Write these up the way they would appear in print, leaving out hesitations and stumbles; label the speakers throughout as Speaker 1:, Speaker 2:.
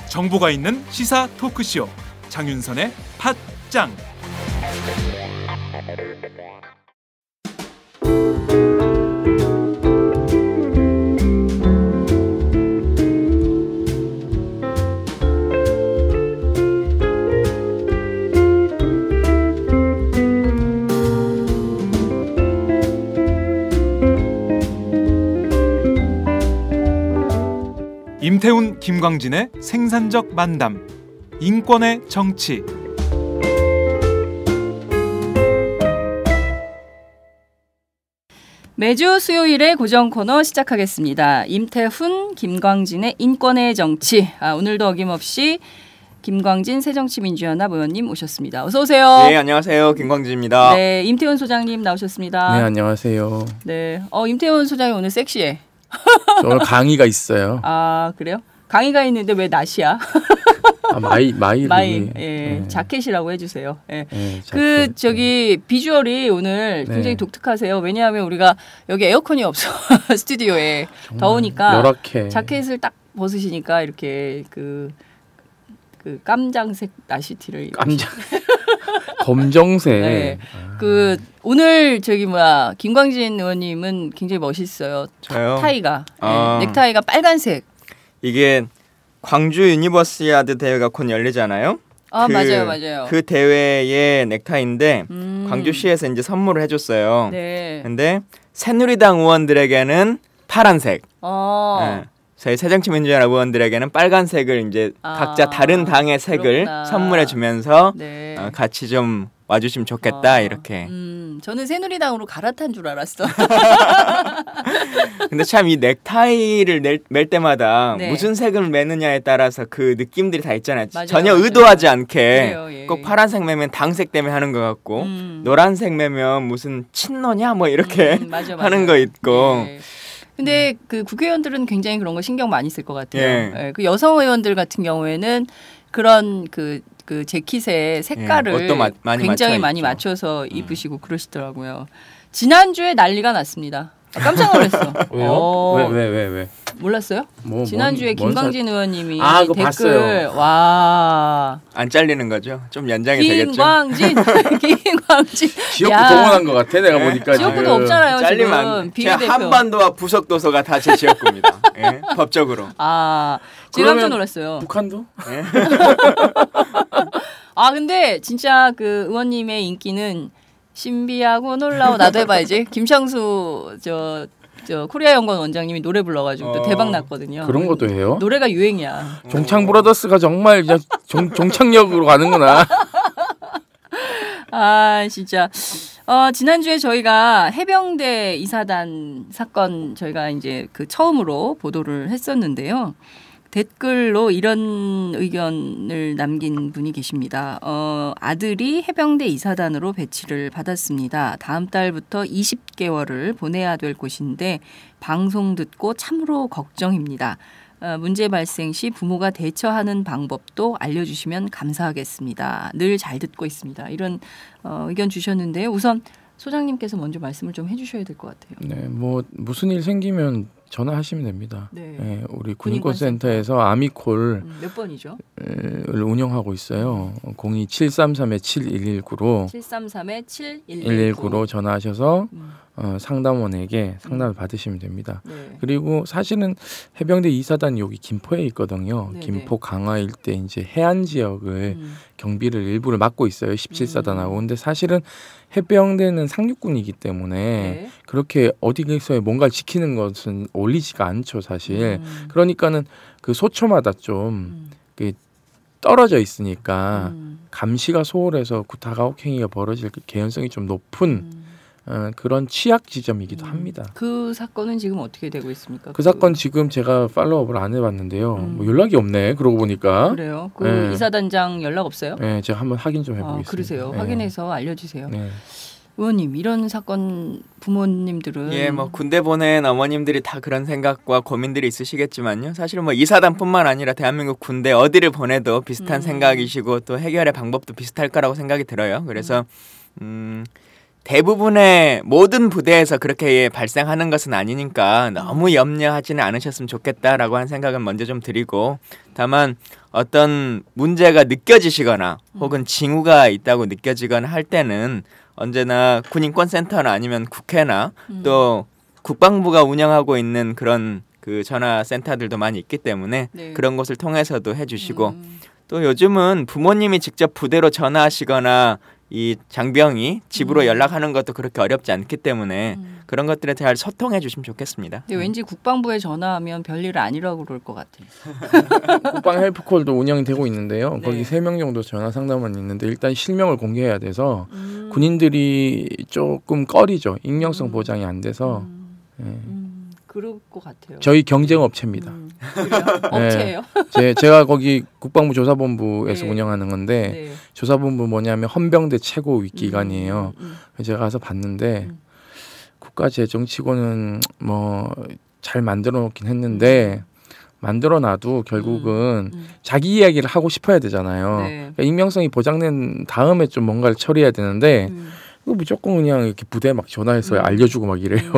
Speaker 1: 정보가 있는 시사 토크쇼 장윤선의 팟짱. 임태훈, 김광진의 생산적 만담, 인권의 정치.
Speaker 2: 매주 수요일에 고정 코너 시작하겠습니다. 임태훈, 김광진의 인권의 정치. 오늘도 어김없이 김광진 새정치민주연합 의원님 오셨습니다. 어서 오세요.
Speaker 3: 네, 안녕하세요. 김광진입니다.
Speaker 2: 네, 임태훈 소장님 나오셨습니다.
Speaker 4: 네, 안녕하세요.
Speaker 2: 네, 임태훈 소장이 오늘 섹시해.
Speaker 4: 저 오늘 강의가 있어요.
Speaker 2: 아, 그래요? 강의가 있는데 왜 낮이야?
Speaker 4: 마이.
Speaker 2: 예,
Speaker 4: 네.
Speaker 2: 자켓이라고 해주세요. 예.
Speaker 4: 네,
Speaker 2: 저기 비주얼이 오늘 굉장히 독특하세요. 왜냐하면 우리가 여기 에어컨이 없어 스튜디오에 더우니까
Speaker 4: 열악해.
Speaker 2: 자켓을 딱 벗으시니까 이렇게 그 깜장색 나시티를
Speaker 4: 검정색.
Speaker 2: 네. 오늘 김광진 의원님은 굉장히 멋있어요.
Speaker 3: 저요?
Speaker 2: 타이가 넥타이가 빨간색.
Speaker 3: 이게 광주 유니버시아드 대회가 곧 열리잖아요.
Speaker 2: 맞아요.
Speaker 3: 그 대회의 넥타이인데 광주시에서 이제 선물을 해줬어요.
Speaker 2: 네.
Speaker 3: 근데 새누리당 의원들에게는 파란색. 네. 저희 새정치민주연합 의원들에게는 빨간색을 이제 각자 다른 당의 색을 선물해주면서
Speaker 2: 네.
Speaker 3: 같이 좀 와주시면 좋겠다 이렇게.
Speaker 2: 저는 새누리당으로 갈아탄 줄 알았어.
Speaker 3: 근데 참 이 넥타이를 멜 때마다
Speaker 2: 네.
Speaker 3: 무슨 색을 매느냐에 따라서 그 느낌들이 다 있잖아요.
Speaker 2: 맞아요,
Speaker 3: 전혀
Speaker 2: 맞아요.
Speaker 3: 의도하지 않게
Speaker 2: 그래요, 예.
Speaker 3: 꼭 파란색 매면 당색 때문에 하는 것 같고 노란색 매면 무슨 친노냐 뭐 이렇게
Speaker 2: 맞아.
Speaker 3: 하는 거 있고.
Speaker 2: 예. 근데 그 국회의원들은 굉장히 그런 거 신경 많이 쓸 것 같아요.
Speaker 3: 예.
Speaker 2: 예. 그 여성 의원들 같은 경우에는 그런 그 재킷의 색깔을
Speaker 3: 옷도
Speaker 2: 굉장히 많이 맞춰서 입으시고 그러시더라고요. 지난주에 난리가 났습니다. 깜짝 놀랐어.
Speaker 4: 왜요? 왜?
Speaker 2: 몰랐어요? 지난주에
Speaker 4: 뭔
Speaker 2: 김광진 의원님이
Speaker 4: 그거
Speaker 2: 댓글
Speaker 4: 봤어요.
Speaker 3: 안 잘리는 거죠? 좀 연장이 되겠죠?
Speaker 2: 김광진.
Speaker 4: 지역구 동원한 것 같아 내가 보니까.
Speaker 2: 지역구도 없잖아요.
Speaker 3: 잘리면
Speaker 2: 지금 비례대표.
Speaker 3: 한반도와 부속도서가 다 제 지역구입니다. 예? 법적으로.
Speaker 2: 제가 깜짝 놀랐어요.
Speaker 4: 북한도?
Speaker 3: 예?
Speaker 2: 근데 진짜 그 의원님의 인기는 신비하고 놀라워. 나도 해봐야지. 김창수 저 코리아 연구원 원장님이 노래 불러가지고 또 대박 났거든요.
Speaker 4: 그런 것도 해요?
Speaker 2: 노래가 유행이야.
Speaker 4: 종창 브라더스가 정말 종착역으로 가는구나.
Speaker 2: 진짜. 지난주에 저희가 해병대 이사단 사건 저희가 이제 처음으로 보도를 했었는데요. 댓글로 이런 의견을 남긴 분이 계십니다. 아들이 해병대 이사단으로 배치를 받았습니다. 다음 달부터 20개월을 보내야 될 곳인데 방송 듣고 참으로 걱정입니다. 문제 발생 시 부모가 대처하는 방법도 알려주시면 감사하겠습니다. 늘 잘 듣고 있습니다. 이런 의견 주셨는데요. 우선 소장님께서 먼저 말씀을 좀 해주셔야 될 것 같아요.
Speaker 4: 네, 무슨 일 생기면 전화하시면 됩니다.
Speaker 2: 네.
Speaker 4: 네, 우리 군인권센터에서 아미콜
Speaker 2: 몇 번이죠?
Speaker 4: 을 운영하고 있어요. 02-733-7119로
Speaker 2: 733-7119로
Speaker 4: 전화하셔서 상담원에게 상담을 받으시면 됩니다.
Speaker 2: 네.
Speaker 4: 그리고 사실은 해병대 이사단이 여기 김포에 있거든요.
Speaker 2: 네,
Speaker 4: 김포 강화 일대 이제 해안 지역을 경비를 일부를 맡고 있어요. 17사단하고. 근데 사실은 해병대는 상륙군이기 때문에
Speaker 2: 네.
Speaker 4: 그렇게 어디에서 뭔가를 지키는 것은 올리지가 않죠, 사실. 그러니까는 그 소초마다 좀 떨어져 있으니까 감시가 소홀해서 구타가 행위가 벌어질 개연성이 좀 높은 그런 취약 지점이기도 합니다.
Speaker 2: 그 사건은 지금 어떻게 되고 있습니까?
Speaker 4: 그 사건 지금 제가 팔로우업을 안 해봤는데요. 뭐 연락이 없네. 그러고 보니까.
Speaker 2: 그래요? 그
Speaker 4: 네.
Speaker 2: 이사단장 연락 없어요?
Speaker 4: 네, 제가 한번 확인 좀 해보겠습니다.
Speaker 2: 그러세요.
Speaker 4: 네.
Speaker 2: 확인해서 알려주세요.
Speaker 4: 네.
Speaker 2: 의원님 이런 사건 부모님들은
Speaker 3: 예, 뭐 군대 보낸 어머님들이 다 그런 생각과 고민들이 있으시겠지만요. 사실은 뭐 이사단뿐만 아니라 대한민국 군대 어디를 보내도 비슷한 생각이시고 또 해결의 방법도 비슷할 거라고 생각이 들어요. 그래서 대부분의 모든 부대에서 그렇게 발생하는 것은 아니니까 너무 염려하지는 않으셨으면 좋겠다라고 하는 생각은 먼저 좀 드리고, 다만 어떤 문제가 느껴지시거나 혹은 징후가 있다고 느껴지거나 할 때는 언제나 군인권센터나 아니면 국회나 또 국방부가 운영하고 있는 그런 그 전화센터들도 많이 있기 때문에
Speaker 2: 네.
Speaker 3: 그런 곳을 통해서도 해주시고, 또 요즘은 부모님이 직접 부대로 전화하시거나 이 장병이 집으로 연락하는 것도 그렇게 어렵지 않기 때문에 그런 것들에 잘 소통해 주시면 좋겠습니다.
Speaker 2: 근데 왠지 국방부에 전화하면 별일 아니라고 그럴 것 같아요.
Speaker 4: 국방 헬프콜도 운영이 되고 있는데요.
Speaker 2: 네.
Speaker 4: 거기 3명 정도 전화 상담원이 있는데 일단 실명을 공개해야 돼서 군인들이 조금 꺼리죠. 익명성 보장이 안 돼서. 예.
Speaker 2: 그럴 것 같아요.
Speaker 4: 저희 경쟁업체입니다.
Speaker 2: 그래요? 업체예요?
Speaker 4: 제가 거기 국방부 조사본부에서
Speaker 2: 네.
Speaker 4: 운영하는 건데
Speaker 2: 네.
Speaker 4: 조사본부 뭐냐면 헌병대 최고 기관이에요. 제가 가서 봤는데 국가재정치고는 뭐 잘 만들어 놓긴 했는데 만들어 놔도 결국은 자기 이야기를 하고 싶어야 되잖아요.
Speaker 2: 네.
Speaker 4: 그러니까 익명성이 보장된 다음에 좀 뭔가를 처리해야 되는데 이거 무조건 그냥 이렇게 부대에 막 전화해서 알려주고 막 이래요.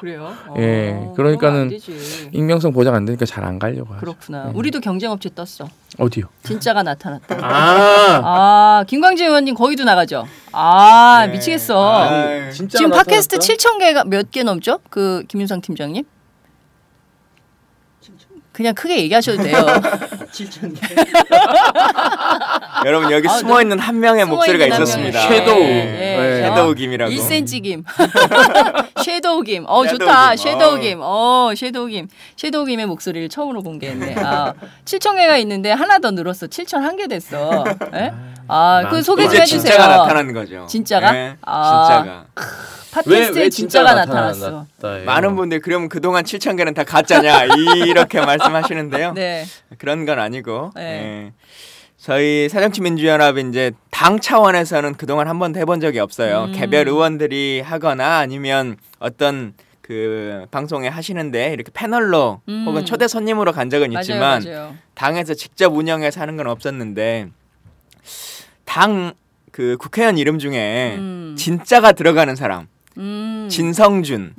Speaker 2: 그래요?
Speaker 4: 예,
Speaker 2: 그러면
Speaker 4: 그러니까는
Speaker 2: 안 되지.
Speaker 4: 익명성 보장 안 되니까 잘 안 가려고 하죠.
Speaker 2: 그렇구나. 우리도 경쟁업체 떴어.
Speaker 4: 어디요?
Speaker 2: 진짜가 나타났다.
Speaker 4: 아,
Speaker 2: 김광재 의원님 거기도 나가죠. 아,
Speaker 3: 네.
Speaker 2: 미치겠어.
Speaker 4: 진짜
Speaker 2: 지금 팟캐스트 7,000개가 몇 개 넘죠? 그 김윤상 팀장님? 그냥 크게 얘기하셔도 돼요.
Speaker 5: 7,000개.
Speaker 3: 여러분 여기 숨어 있는 한 명의 목소리가
Speaker 2: 숨어있는 한
Speaker 3: 있었습니다.
Speaker 2: 명의.
Speaker 4: 섀도우.
Speaker 2: 예.
Speaker 3: 섀도우 김이라고.
Speaker 2: 1cm 김. 섀도우 김.
Speaker 3: 섀도우
Speaker 2: 좋다.
Speaker 3: 김.
Speaker 2: 섀도우 김. 섀도우 김. 섀도우 김의 목소리를 처음으로 공개했네. 7,000개가 있는데 하나 더 늘었어. 7,001개 됐어. 예? 그 소개 좀
Speaker 3: 이제
Speaker 2: 해주세요.
Speaker 3: 진짜가 나타나는 거죠.
Speaker 2: 진짜가?
Speaker 3: 네,
Speaker 2: 아.
Speaker 3: 진짜가.
Speaker 2: 팟캐스트에 진짜가 나타났어.
Speaker 3: 많은 분들이 그러면 그동안 7,000개는 다 가짜냐 이렇게 말씀하시는데요.
Speaker 2: 네.
Speaker 3: 그런 건 아니고
Speaker 2: 네.
Speaker 3: 예. 저희 새정치민주연합이 이제 당 차원에서는 그동안 한 번도 해본 적이 없어요. 개별 의원들이 하거나 아니면 어떤 그 방송에 하시는데 이렇게 패널로 혹은 초대 손님으로 간 적은 있지만
Speaker 2: 맞아요.
Speaker 3: 당에서 직접 운영해서 하는 건 없었는데, 당 그 국회의원 이름 중에 진짜가 들어가는 사람, 진성준,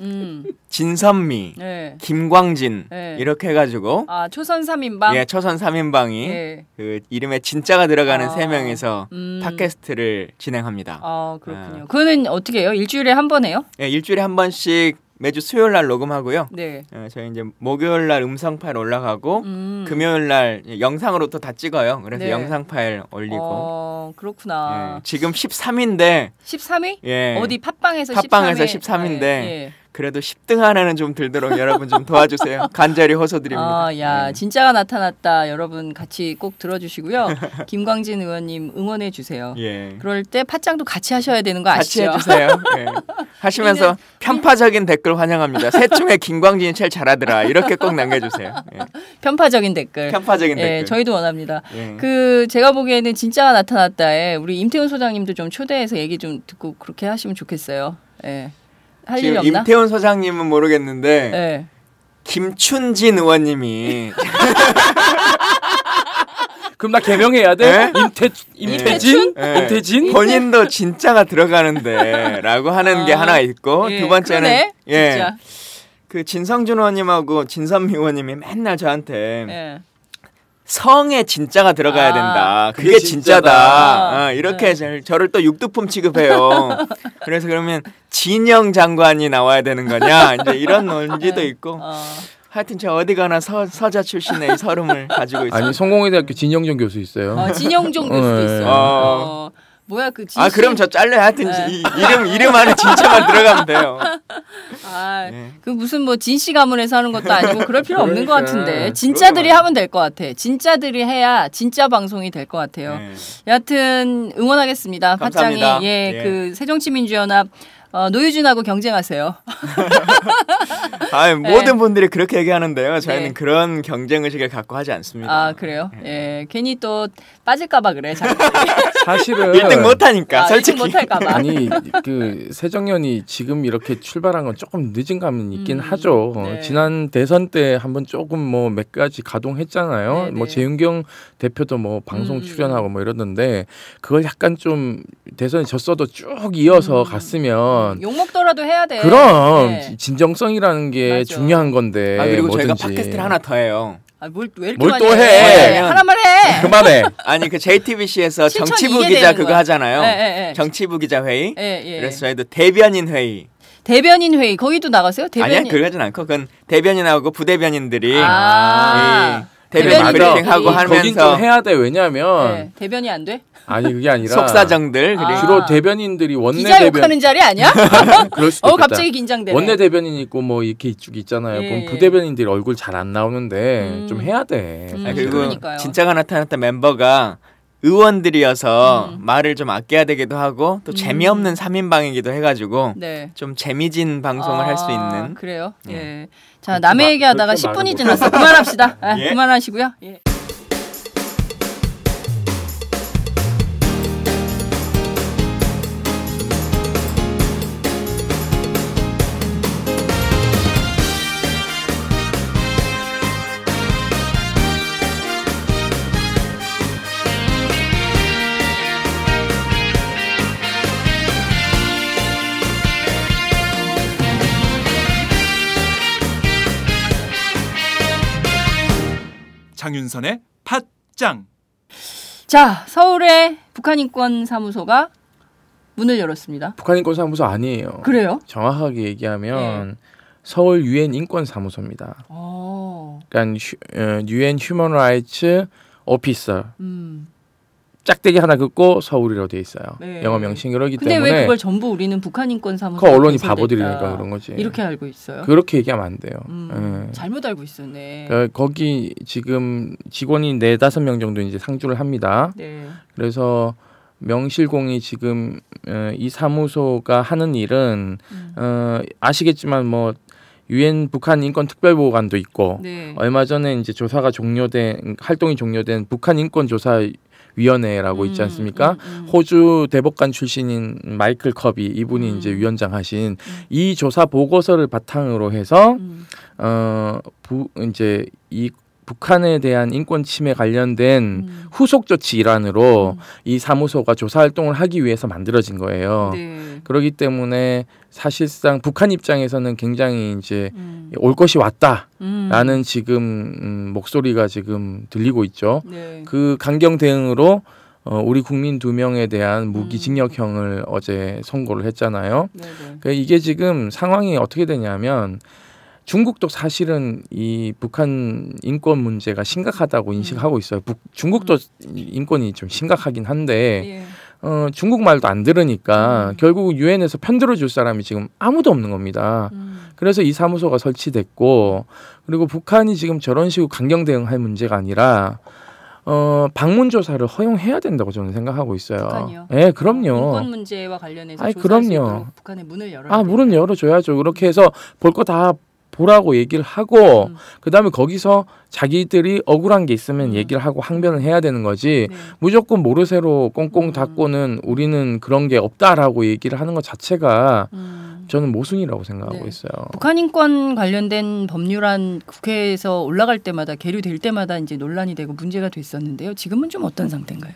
Speaker 3: 진선미,
Speaker 2: 네.
Speaker 3: 김광진
Speaker 2: 네.
Speaker 3: 이렇게 해가지고
Speaker 2: 초선 3인방.
Speaker 3: 예, 초선 3인방이
Speaker 2: 예.
Speaker 3: 그 이름에 진짜가 들어가는
Speaker 2: 아.
Speaker 3: 3명이서
Speaker 2: 음.
Speaker 3: 팟캐스트를 진행합니다.
Speaker 2: 그렇군요. 그거는 어떻게 해요? 일주일에 한 번 해요?
Speaker 3: 예, 일주일에 한 번씩 매주 수요일 날 녹음하고요.
Speaker 2: 네.
Speaker 3: 저희 이제 목요일 날 음성 파일 올라가고 금요일 날 영상으로 또 다 찍어요. 그래서
Speaker 2: 네.
Speaker 3: 영상 파일 올리고.
Speaker 2: 그렇구나.
Speaker 3: 예, 지금 13인데
Speaker 2: 13위?
Speaker 3: 예.
Speaker 2: 어디 팟빵에서
Speaker 3: 팟빵에서
Speaker 2: 13위?
Speaker 3: 13인데
Speaker 2: 예.
Speaker 3: 그래도 10등 안에는 좀 들도록 여러분 좀 도와주세요. 간절히 호소드립니다.
Speaker 2: 야,
Speaker 3: 예.
Speaker 2: 진짜가 나타났다. 여러분 같이 꼭 들어주시고요. 김광진 의원님 응원해 주세요.
Speaker 3: 예.
Speaker 2: 그럴 때 팟짱도 같이 하셔야 되는 거
Speaker 3: 같이
Speaker 2: 아시죠?
Speaker 3: 해주세요. 예. 하시면서 편파적인 댓글 환영합니다. 셋 중에 김광진이 제일 잘하더라. 이렇게 꼭 남겨주세요. 예.
Speaker 2: 편파적인 댓글.
Speaker 3: 편파적인
Speaker 2: 예,
Speaker 3: 댓글.
Speaker 2: 저희도 원합니다.
Speaker 3: 예.
Speaker 2: 제가 보기에는 진짜가 나타났다에 우리 임태훈 소장님도 좀 초대해서 얘기 좀 듣고 그렇게 하시면 좋겠어요. 예. 할 일이
Speaker 3: 지금
Speaker 2: 없나?
Speaker 3: 임태훈 소장님은 모르겠는데
Speaker 2: 예.
Speaker 3: 김춘진 의원님이
Speaker 4: 그럼 나 개명해야 돼?
Speaker 3: 네?
Speaker 4: 임태진?
Speaker 3: 예.
Speaker 4: 임태진?
Speaker 3: 본인도 진짜가 들어가는데라고 하는 게 하나 있고
Speaker 2: 예,
Speaker 3: 두 번째는
Speaker 2: 그러네,
Speaker 3: 예.
Speaker 2: 진짜.
Speaker 3: 그 진성준 의원님하고 진선미 의원님이 맨날 저한테
Speaker 2: 예.
Speaker 3: 성에 진짜가 들어가야 된다. 그게
Speaker 5: 그게
Speaker 3: 진짜다.
Speaker 2: 진짜다.
Speaker 3: 이렇게 저를 또 육두품 취급해요. 그래서 그러면 진영 장관이 나와야 되는 거냐? 이제 이런 논지도 있고. 하여튼 저 어디 가나 서자 출신의 이 서름을 가지고 있어요.
Speaker 4: 아니 성공회대학교 진영정 교수 있어요.
Speaker 2: 진영종 교수도 있어. 뭐야 그 진씨.
Speaker 3: 그럼 저 잘래. 하여튼
Speaker 2: 네.
Speaker 3: 이름 안에 진짜만 들어가면 돼요. 네.
Speaker 2: 그 무슨 뭐 진씨 가문에서 하는 것도 아니고 그럴 필요 없는 것
Speaker 4: 그러니까.
Speaker 2: 같은데 진짜들이 하면 될 것 같아. 진짜들이 해야 진짜 방송이 될 것 같아요.
Speaker 3: 네.
Speaker 2: 여하튼 응원하겠습니다.
Speaker 3: 감사합니다.
Speaker 2: 팟짱이
Speaker 3: 예.
Speaker 2: 그 새정치민주연합 노유준하고 경쟁하세요.
Speaker 3: 모든 분들이 그렇게 얘기하는데요. 저희는
Speaker 2: 네.
Speaker 3: 그런 경쟁 의식을 갖고 하지 않습니다.
Speaker 2: 아 그래요? 예, 괜히 또 빠질까봐 그래.
Speaker 4: 사실은
Speaker 3: 1등 못하니까 솔직히.
Speaker 2: 1등 못할까봐.
Speaker 4: 아니 그 새정년이 지금 이렇게 출발한 건 조금 늦은 감은 있긴 하죠.
Speaker 2: 네.
Speaker 4: 지난 대선 때 한번 조금 뭐 몇 가지 가동했잖아요.
Speaker 2: 네,
Speaker 4: 뭐
Speaker 2: 네.
Speaker 4: 재윤경 대표도 뭐 방송 출연하고 뭐 이러던데 그걸 약간 좀 대선에 졌어도 쭉 이어서 갔으면
Speaker 2: 욕 먹더라도 해야 돼.
Speaker 4: 그럼
Speaker 2: 네.
Speaker 4: 진정성이라는 게
Speaker 2: 맞아.
Speaker 4: 중요한 건데.
Speaker 3: 그리고
Speaker 4: 뭐든지.
Speaker 3: 저희가 팟캐스트를 하나 더 해요.
Speaker 2: 왜 이렇게
Speaker 4: 뭘
Speaker 2: 많이
Speaker 4: 또 해?
Speaker 2: 네, 하나만 해.
Speaker 4: 그만해.
Speaker 3: 아니 그 JTBC에서
Speaker 2: 실천
Speaker 3: 정치부
Speaker 2: 이게
Speaker 3: 기자
Speaker 2: 되는
Speaker 3: 그거
Speaker 2: 거야.
Speaker 3: 하잖아요.
Speaker 2: 예.
Speaker 3: 정치부 기자 회의.
Speaker 2: 예.
Speaker 3: 그래서 저희도 대변인 회의.
Speaker 2: 대변인 회의 거기도 나가세요? 대변인.
Speaker 3: 아니야 그러진 않고 그건 대변인하고 부대변인들이
Speaker 2: 아.
Speaker 3: 이 대변인
Speaker 2: 대변인들이.
Speaker 3: 브리핑하고
Speaker 4: 거긴 좀
Speaker 3: 하면서
Speaker 4: 해야 돼. 왜냐면
Speaker 2: 네, 대변이 안 돼?
Speaker 4: 아니 그게 아니라
Speaker 3: 속사정들 그리고
Speaker 4: 주로 대변인들이 원내
Speaker 2: 기자
Speaker 4: 대변
Speaker 2: 욕하는 자리 아니야?
Speaker 4: 그럴 수도 있겠다.
Speaker 2: 갑자기 긴장되네.
Speaker 4: 원내 대변인 있고 뭐 이렇게 이쪽 있잖아요.
Speaker 2: 예.
Speaker 4: 그럼 부대변인들이 얼굴 잘 안 나오는데 좀 해야 돼.
Speaker 3: 그리고
Speaker 2: 그러니까요.
Speaker 3: 진짜가 나타났던 멤버가 의원들이어서 말을 좀 아껴야 되기도 하고 또 재미없는 3인방이기도 해가지고
Speaker 2: 네.
Speaker 3: 좀 재미진 방송을 할 수 있는
Speaker 2: 그래요? 예. 자, 남의 얘기하다가
Speaker 4: 그렇게
Speaker 2: 10분이
Speaker 4: 말을
Speaker 2: 지났어. 그만합시다.
Speaker 3: 예.
Speaker 2: 그만하시고요. 예.
Speaker 1: 장윤선의 팟짱.
Speaker 2: 자, 서울의 북한인권사무소가 문을 열었습니다.
Speaker 4: 북한인권사무소 아니에요.
Speaker 2: 그래요?
Speaker 4: 정확하게 얘기하면 서울 유엔 인권사무소입니다. 그러니까 유엔 휴먼 라이츠 오피서 짝대기 하나 긋고 서울이라고 돼 있어요.
Speaker 2: 네.
Speaker 4: 영어 명칭 그러기
Speaker 2: 근데
Speaker 4: 때문에
Speaker 2: 왜 그걸 전부 우리는 북한인권사무소
Speaker 4: 그 언론이 바보들이니까 그런 거지.
Speaker 2: 이렇게 알고 있어요?
Speaker 4: 그렇게 얘기하면 안 돼요.
Speaker 2: 잘못 알고 있었네.
Speaker 4: 거기 지금 직원이 4-5명 정도 이제 상주를 합니다.
Speaker 2: 네.
Speaker 4: 그래서 명실공히 지금 이 사무소가 하는 일은 아시겠지만 뭐 유엔 북한 인권 특별보고관도 있고
Speaker 2: 네.
Speaker 4: 얼마 전에 이제 조사가 종료된 활동이 종료된 북한 인권 조사 위원회라고 있지 않습니까? 호주 대법관 출신인 마이클 커비 이분이 이제 위원장 하신 이 조사 보고서를 바탕으로 해서 이제 이 북한에 대한 인권 침해 관련된 후속 조치 일환으로 이 사무소가 조사 활동을 하기 위해서 만들어진 거예요.
Speaker 2: 네.
Speaker 4: 그렇기 때문에 사실상 북한 입장에서는 굉장히 이제 올 것이 왔다라는 지금 목소리가 지금 들리고 있죠.
Speaker 2: 네.
Speaker 4: 그 강경 대응으로 우리 국민 2명에 대한 무기징역형을 어제 선고를 했잖아요.
Speaker 2: 네.
Speaker 4: 그러니까 이게 지금 상황이 어떻게 되냐면 중국도 사실은 이 북한 인권 문제가 심각하다고 인식하고 있어요. 중국도 인권이 좀 심각하긴 한데 중국 말도 안 들으니까 결국 유엔에서 편들어 줄 사람이 지금 아무도 없는 겁니다. 그래서 이 사무소가 설치됐고 그리고 북한이 지금 저런 식으로 강경 대응할 문제가 아니라 방문 조사를 허용해야 된다고 저는 생각하고 있어요.
Speaker 2: 북한이요?
Speaker 4: 네, 그럼요.
Speaker 2: 인권 문제와 관련해서
Speaker 4: 아이,
Speaker 2: 조사할 수
Speaker 4: 그럼요.
Speaker 2: 있도록 북한에 문을 열어야
Speaker 4: 문은 열어줘야죠. 그렇게 해서 볼 거 다 보라고 얘기를 하고 그다음에 거기서 자기들이 억울한 게 있으면 얘기를 하고 항변을 해야 되는 거지.
Speaker 2: 네.
Speaker 4: 무조건 모르쇠로 꽁꽁 닫고는 우리는 그런 게 없다라고 얘기를 하는 것 자체가 저는 모순이라고 생각하고
Speaker 2: 네.
Speaker 4: 있어요.
Speaker 2: 북한 인권 관련된 법률안 국회에서 올라갈 때마다 계류될 때마다 이제 논란이 되고 문제가 됐었는데요. 지금은 좀 어떤 상태인가요?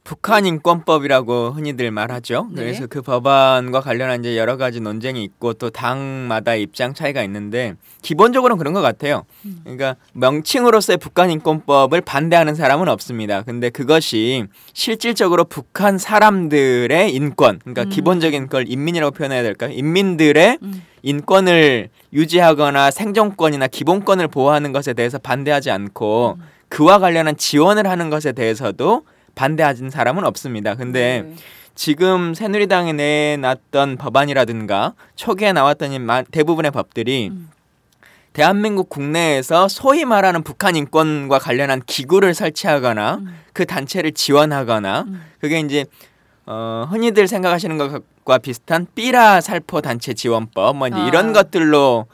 Speaker 3: 북한 인권법이라고 흔히들 말하죠.
Speaker 2: 네.
Speaker 3: 그래서 그 법안과 관련한 이제 여러 가지 논쟁이 있고 또 당마다 입장 차이가 있는데 기본적으로는 그런 것 같아요. 그러니까 명칭으로서의 북한 인권법을 반대하는 사람은 없습니다. 근데 그것이 실질적으로 북한 사람들의 인권, 그러니까 기본적인 걸 인민이라고 표현해야 될까요? 인민들의 인권을 유지하거나 생존권이나 기본권을 보호하는 것에 대해서 반대하지 않고 그와 관련한 지원을 하는 것에 대해서도 반대하는 사람은 없습니다. 근데 지금 새누리당이 내놨던 법안이라든가 초기에 나왔던 대부분의 법들이 대한민국 국내에서 소위 말하는 북한 인권과 관련한 기구를 설치하거나 그 단체를 지원하거나 그게 이제 흔히들 생각하시는 것 것과 비슷한 삐라 살포 단체 지원법 뭐 이제 이런 것들로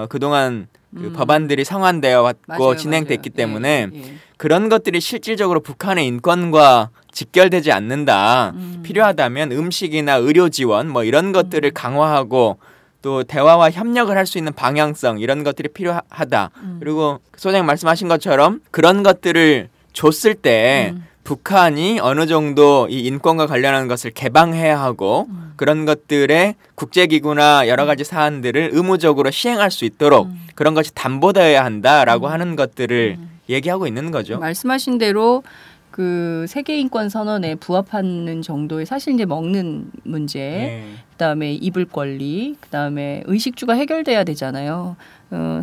Speaker 3: 그동안 그 법안들이 성안되어 왔고
Speaker 2: 맞아요,
Speaker 3: 진행됐기
Speaker 2: 맞아요.
Speaker 3: 때문에
Speaker 2: 예.
Speaker 3: 그런 것들이 실질적으로 북한의 인권과 직결되지 않는다. 필요하다면 음식이나 의료 지원 뭐 이런 것들을 강화하고 또 대화와 협력을 할 수 있는 방향성 이런 것들이 필요하다. 그리고 소장님 말씀하신 것처럼 그런 것들을 줬을 때 북한이 어느 정도 이 인권과 관련한 것을 개방해야 하고 그런 것들의 국제기구나 여러 가지 사안들을 의무적으로 시행할 수 있도록 그런 것이 담보되어야 한다라고 하는 것들을 얘기하고 있는 거죠.
Speaker 2: 말씀하신 대로 그 세계인권 선언에 부합하는 정도의 사실 이제 먹는 문제,
Speaker 3: 네.
Speaker 2: 그다음에 입을 권리, 그다음에 의식주가 해결돼야 되잖아요.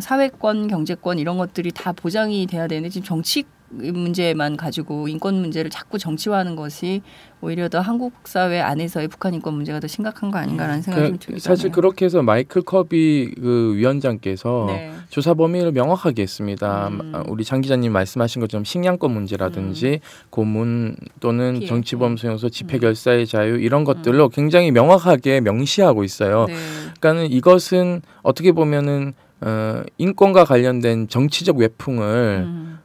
Speaker 2: 사회권, 경제권 이런 것들이 다 보장이 돼야 되는데 지금 정치 문제만 가지고 인권 문제를 자꾸 정치화하는 것이 오히려 더 한국 사회 안에서의 북한 인권 문제가 더 심각한 거 아닌가라는 생각이 좀 들긴
Speaker 4: 사실
Speaker 2: 하네요.
Speaker 4: 그렇게 해서 마이클 커비 그 위원장께서
Speaker 2: 네.
Speaker 4: 조사 범위를 명확하게 했습니다. 우리 장 기자님 말씀하신 것처럼 식량권 문제라든지 고문 또는
Speaker 2: 피해.
Speaker 4: 정치범 수용소 집회 결사의 자유 이런 것들로 굉장히 명확하게 명시하고 있어요.
Speaker 2: 네.
Speaker 4: 그러니까는 이것은 어떻게 보면은 인권과 관련된 정치적 외풍을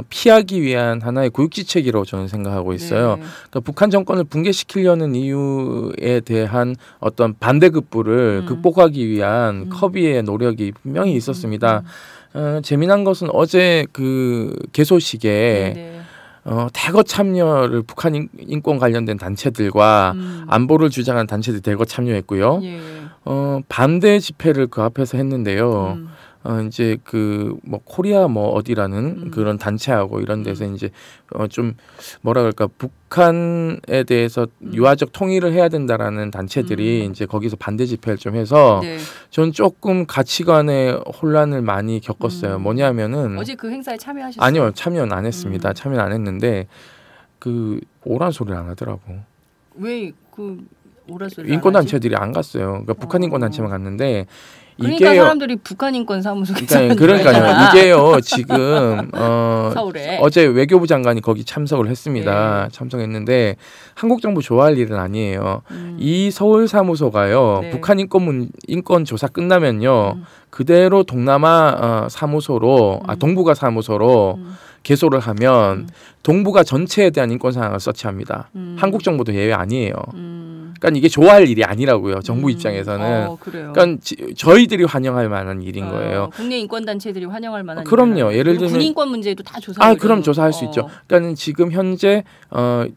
Speaker 4: 피하기 위한 하나의 고육지책이라고 저는 생각하고 있어요.
Speaker 2: 네.
Speaker 4: 그러니까 북한 정권을 붕괴시키려는 이유에 대한 어떤 반대급부를 극복하기 위한 커비의 노력이 분명히 있었습니다. 재미난 것은 어제 그 개소식에
Speaker 2: 네.
Speaker 4: 대거 참여를 북한 인권 관련된 단체들과 안보를 주장한 단체들이 대거 참여했고요.
Speaker 2: 예.
Speaker 4: 반대 집회를 그 앞에서 했는데요. 이제 그 뭐 코리아 뭐 어디라는 그런 단체하고 이런 데서 이제 좀 뭐라 그럴까 북한에 대해서 유화적 통일을 해야 된다라는 단체들이 이제 거기서 반대 집회를 좀 해서
Speaker 2: 네.
Speaker 4: 전 조금 가치관의 혼란을 많이 겪었어요. 뭐냐면은
Speaker 2: 어제 그 행사에 참여하셨어요?
Speaker 4: 아니요, 참여는 안 했습니다. 참여는 안 했는데 그 오란 소리를 안 하더라고.
Speaker 2: 왜 그 오라 소리를
Speaker 4: 인권
Speaker 2: 안 하지?
Speaker 4: 단체들이 안 갔어요. 그러니까 북한 인권 단체만 갔는데
Speaker 2: 그러니까
Speaker 4: 이게요.
Speaker 2: 사람들이 북한 인권 사무소에
Speaker 4: 그러니까요. 이게요. 지금
Speaker 2: 서울에
Speaker 4: 어제 외교부 장관이 거기 참석을 했습니다.
Speaker 2: 네.
Speaker 4: 참석했는데 한국 정부 좋아할 일은 아니에요. 이 서울 사무소가요.
Speaker 2: 네.
Speaker 4: 북한 인권 조사 끝나면요. 그대로 동남아 사무소로 동북아 사무소로 개소를 하면 동북아 전체에 대한 인권 사항을 서치합니다. 한국 정부도 예외 아니에요. 그러니까 이게 좋아할 일이 아니라고요. 정부 입장에서는.
Speaker 2: 그래요.
Speaker 4: 그러니까 저희들이 환영할 만한 일인 거예요.
Speaker 2: 국내 인권 단체들이 환영할 만한.
Speaker 4: 그럼요.
Speaker 2: 일이잖아요.
Speaker 4: 예를
Speaker 2: 그리고
Speaker 4: 들면
Speaker 2: 군 인권 문제도 다 조사.
Speaker 4: 그럼 조사할 수 있죠. 그러니까 지금 현재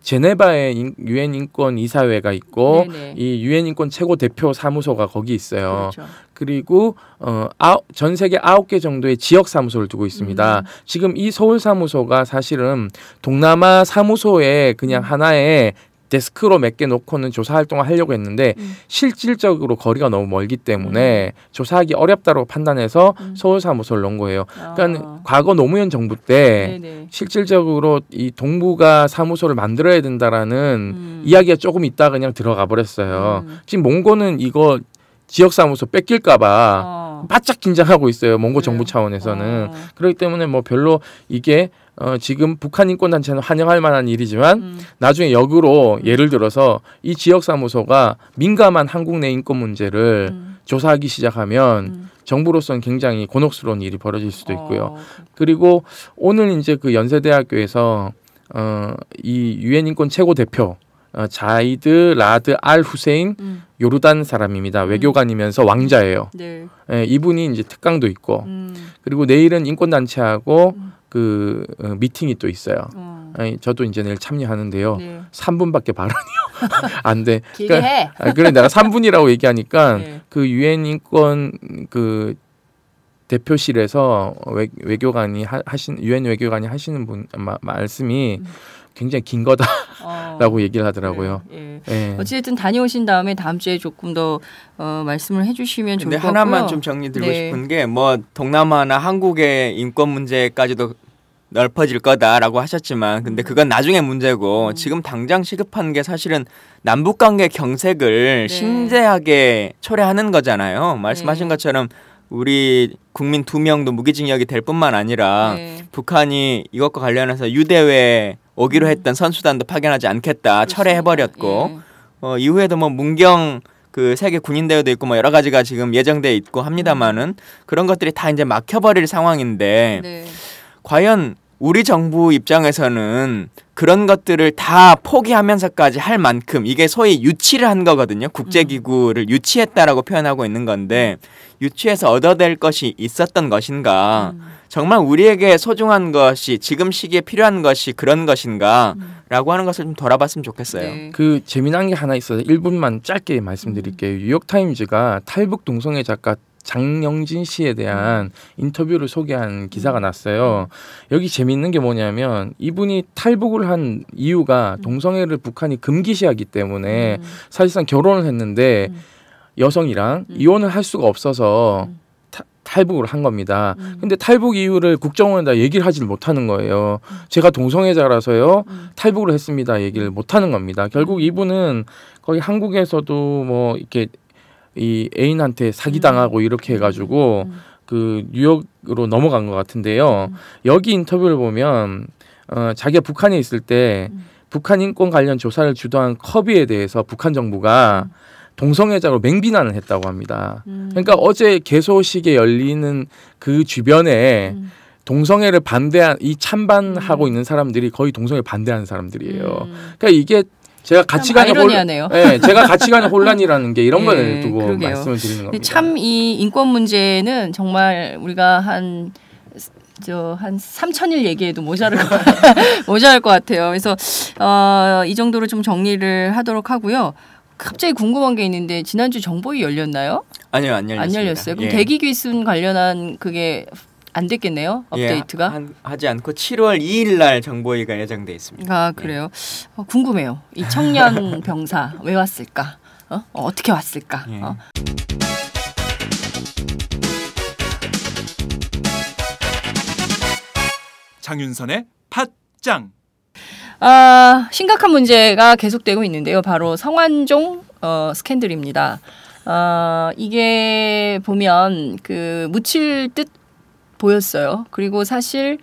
Speaker 4: 제네바에 유엔 인권 이사회가 있고
Speaker 2: 네네.
Speaker 4: 이 유엔 인권 최고 대표 사무소가 거기 있어요.
Speaker 2: 그렇죠.
Speaker 4: 그리고 전 세계 9개 정도의 지역 사무소를 두고 있습니다. 지금 이 서울 사무소가 사실은 동남아 사무소에 그냥 하나의 데스크로 몇 개 놓고는 조사 활동을 하려고 했는데 실질적으로 거리가 너무 멀기 때문에 조사하기 어렵다고 판단해서 서울 사무소를 놓은 거예요. 그러니까 과거 노무현 정부 때
Speaker 2: 네네.
Speaker 4: 실질적으로 이 동북아 사무소를 만들어야 된다라는 이야기가 조금 있다 그냥 들어가 버렸어요. 지금 몽고는 이거 지역 사무소 뺏길까봐 바짝 긴장하고 있어요. 몽고 정부 차원에서는. 그렇기 때문에 뭐 별로 이게 지금 북한 인권단체는 환영할 만한 일이지만 나중에 역으로 예를 들어서 이 지역 사무소가 민감한 한국 내 인권 문제를 조사하기 시작하면 정부로서는 굉장히 곤혹스러운 일이 벌어질 수도 있고요. 그리고 오늘 이제 그 연세대학교에서 이 유엔 인권 최고 대표 자이드 라드 알 후세인 요르단 사람입니다. 외교관이면서 왕자예요.
Speaker 2: 네.
Speaker 4: 예, 이분이 이제 특강도 있고 그리고 내일은 인권 단체하고 그 미팅이 또 있어요. 저도 이제 내일 참여하는데요.
Speaker 2: 네.
Speaker 4: 3분밖에 발언이요. 안 돼.
Speaker 2: 길게 해.
Speaker 4: 그래 내가 3분이라고 얘기하니까
Speaker 2: 네.
Speaker 4: 그 유엔 인권 그 대표실에서 외교관이 유엔 외교관이 하시는 분 말씀이 굉장히 긴 거다라고 얘기를 하더라고요.
Speaker 2: 예.
Speaker 4: 예.
Speaker 2: 어쨌든 다녀오신 다음에 다음 주에 조금 더 말씀을 해주시면 좋을
Speaker 3: 근데
Speaker 2: 것 같고요.
Speaker 3: 하나만 좀 정리드리고
Speaker 2: 네.
Speaker 3: 싶은 게 뭐 동남아나 한국의 인권 문제까지도 넓어질 거다라고 하셨지만 근데 그건 나중에 문제고 지금 당장 시급한 게 사실은 남북 관계 경색을
Speaker 2: 네.
Speaker 3: 신재하게 초래하는 거잖아요. 말씀하신
Speaker 2: 네.
Speaker 3: 것처럼 우리 국민 2명도 무기징역이 될 뿐만 아니라
Speaker 2: 네.
Speaker 3: 북한이 이것과 관련해서 유대회에 오기로 했던 선수단도 파견하지 않겠다
Speaker 2: 그렇습니다.
Speaker 3: 철회해버렸고
Speaker 2: 예.
Speaker 3: 이후에도 뭐 문경 그 세계 군인 대회도 있고 뭐 여러 가지가 지금 예정돼 있고 합니다만은 그런 것들이 다 이제 막혀버릴 상황인데
Speaker 2: 네.
Speaker 3: 과연 우리 정부 입장에서는 그런 것들을 다 포기하면서까지 할 만큼 이게 소위 유치를 한 거거든요. 국제기구를 유치했다라고 표현하고 있는 건데 유치해서 얻어낼 것이 있었던 것인가 정말 우리에게 소중한 것이 지금 시기에 필요한 것이 그런 것인가 라고 하는 것을 좀 돌아봤으면 좋겠어요.
Speaker 2: 네.
Speaker 4: 그 재미난 게 하나 있어요. 1분만 짧게 말씀드릴게요. 뉴욕타임즈가 탈북 동성애 작가 장영진 씨에 대한 인터뷰를 소개한 기사가 났어요. 여기 재미있는 게 뭐냐면 이분이 탈북을 한 이유가 동성애를 북한이 금기시하기 때문에 사실상 결혼을 했는데 여성이랑 이혼을 할 수가 없어서 탈북을 한 겁니다. 근데 탈북 이유를 국정원에다 얘기를 하지를 못하는 거예요. 제가 동성애자라서요 탈북을 했습니다 얘기를 못하는 겁니다. 결국 이분은 거의 한국에서도 뭐 이렇게 이 애인한테 사기당하고 이렇게 해가지고 그 뉴욕으로 넘어간 것 같은데요. 여기 인터뷰를 보면 자기가 북한에 있을 때 북한 인권 관련 조사를 주도한 커비에 대해서 북한 정부가 동성애자로 맹비난을 했다고 합니다. 그러니까 어제 개소식에 열리는 그 주변에 동성애를 반대한 이 찬반하고 있는 사람들이 거의 동성애 반대하는 사람들이에요. 그러니까 이게 제가 가치관의 제가 가치관의 혼란이라는 게 이런 걸 두고
Speaker 2: 그러게요.
Speaker 4: 말씀을 드리는 겁니다.
Speaker 2: 참 이 인권 문제는 정말 우리가 한 3,000일 얘기해도 모자랄 것 같아요. 그래서 이 정도로 좀 정리를 하도록 하고요. 갑자기 궁금한 게 있는데 지난주 정보위 열렸나요?
Speaker 3: 아니요, 안 열렸습니다.
Speaker 2: 안 열렸어요. 그럼
Speaker 3: 예.
Speaker 2: 대기귀순 관련한 그게 안 됐겠네요. 업데이트가.
Speaker 3: 예, 하지 않고 7월 2일 날 정보위가 예정돼 있습니다.
Speaker 2: 아 그래요. 궁금해요. 이 청년 병사 왜 왔을까? 어떻게 왔을까?
Speaker 3: 예.
Speaker 1: 장윤선의 팟짱.
Speaker 2: 심각한 문제가 계속되고 있는데요. 바로 성완종 스캔들입니다. 이게 보면 그 묻힐 듯 보였어요. 그리고 사실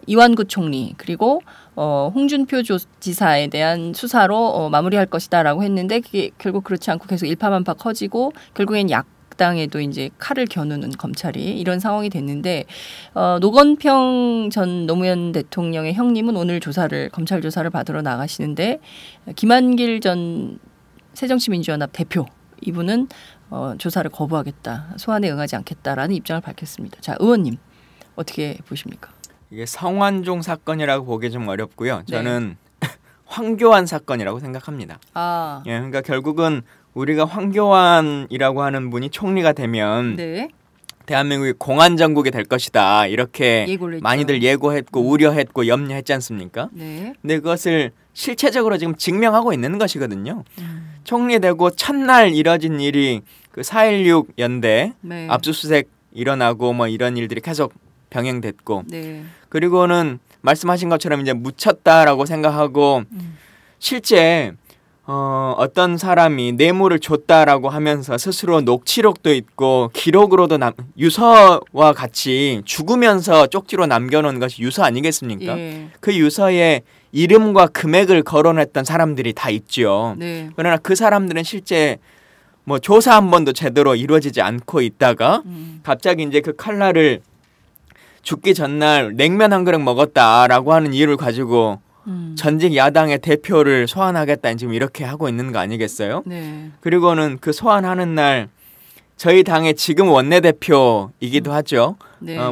Speaker 2: 이완구 총리 그리고 홍준표 지사에 대한 수사로 마무리할 것이다라고 했는데 그게 결국 그렇지 않고 계속 일파만파 커지고 결국엔 야당에도 이제 칼을 겨누는 검찰이 이런 상황이 됐는데 노건평 전 노무현 대통령의 형님은 오늘 검찰 조사를 받으러 나가시는데 김한길 전 새정치민주연합 대표 이분은 조사를 거부하겠다, 소환에 응하지 않겠다라는 입장을 밝혔습니다. 자, 의원님 어떻게 보십니까?
Speaker 3: 이게 성완종 사건이라고 보기 좀 어렵고요. 저는 황교안 사건이라고 생각합니다. 예, 그러니까 결국은 우리가 황교안이라고 하는 분이 총리가 되면 대한민국이 공안 정국이 될 것이다 이렇게 많이들 예고했고 우려했고 염려했지 않습니까? 근데 그것을 실체적으로 지금 증명하고 있는 것이거든요. 총리 되고 첫날 이뤄진 일이 그 4.16 연대 압수수색 일어나고 뭐 이런 일들이 계속 병행됐고 그리고는 말씀하신 것처럼 이제 묻혔다라고 생각하고 실제 어떤 사람이 뇌물을 줬다라고 하면서 스스로 녹취록도 있고 기록으로도 유서와 같이 죽으면서 쪽지로 남겨놓은 것이 유서 아니겠습니까? 그 유서에 이름과 금액을 거론했던 사람들이 다 있죠. 그러나 그 사람들은 실제 뭐 조사 한 번도 제대로 이루어지지 않고 있다가 갑자기 이제 그 칼날을 죽기 전날 냉면 한 그릇 먹었다라고 하는 이유를 가지고 전직 야당의 대표를 소환하겠다 지금 이렇게 하고 있는 거 아니겠어요? 그리고는 그 소환하는 날 저희 당의 지금 원내대표이기도 하죠.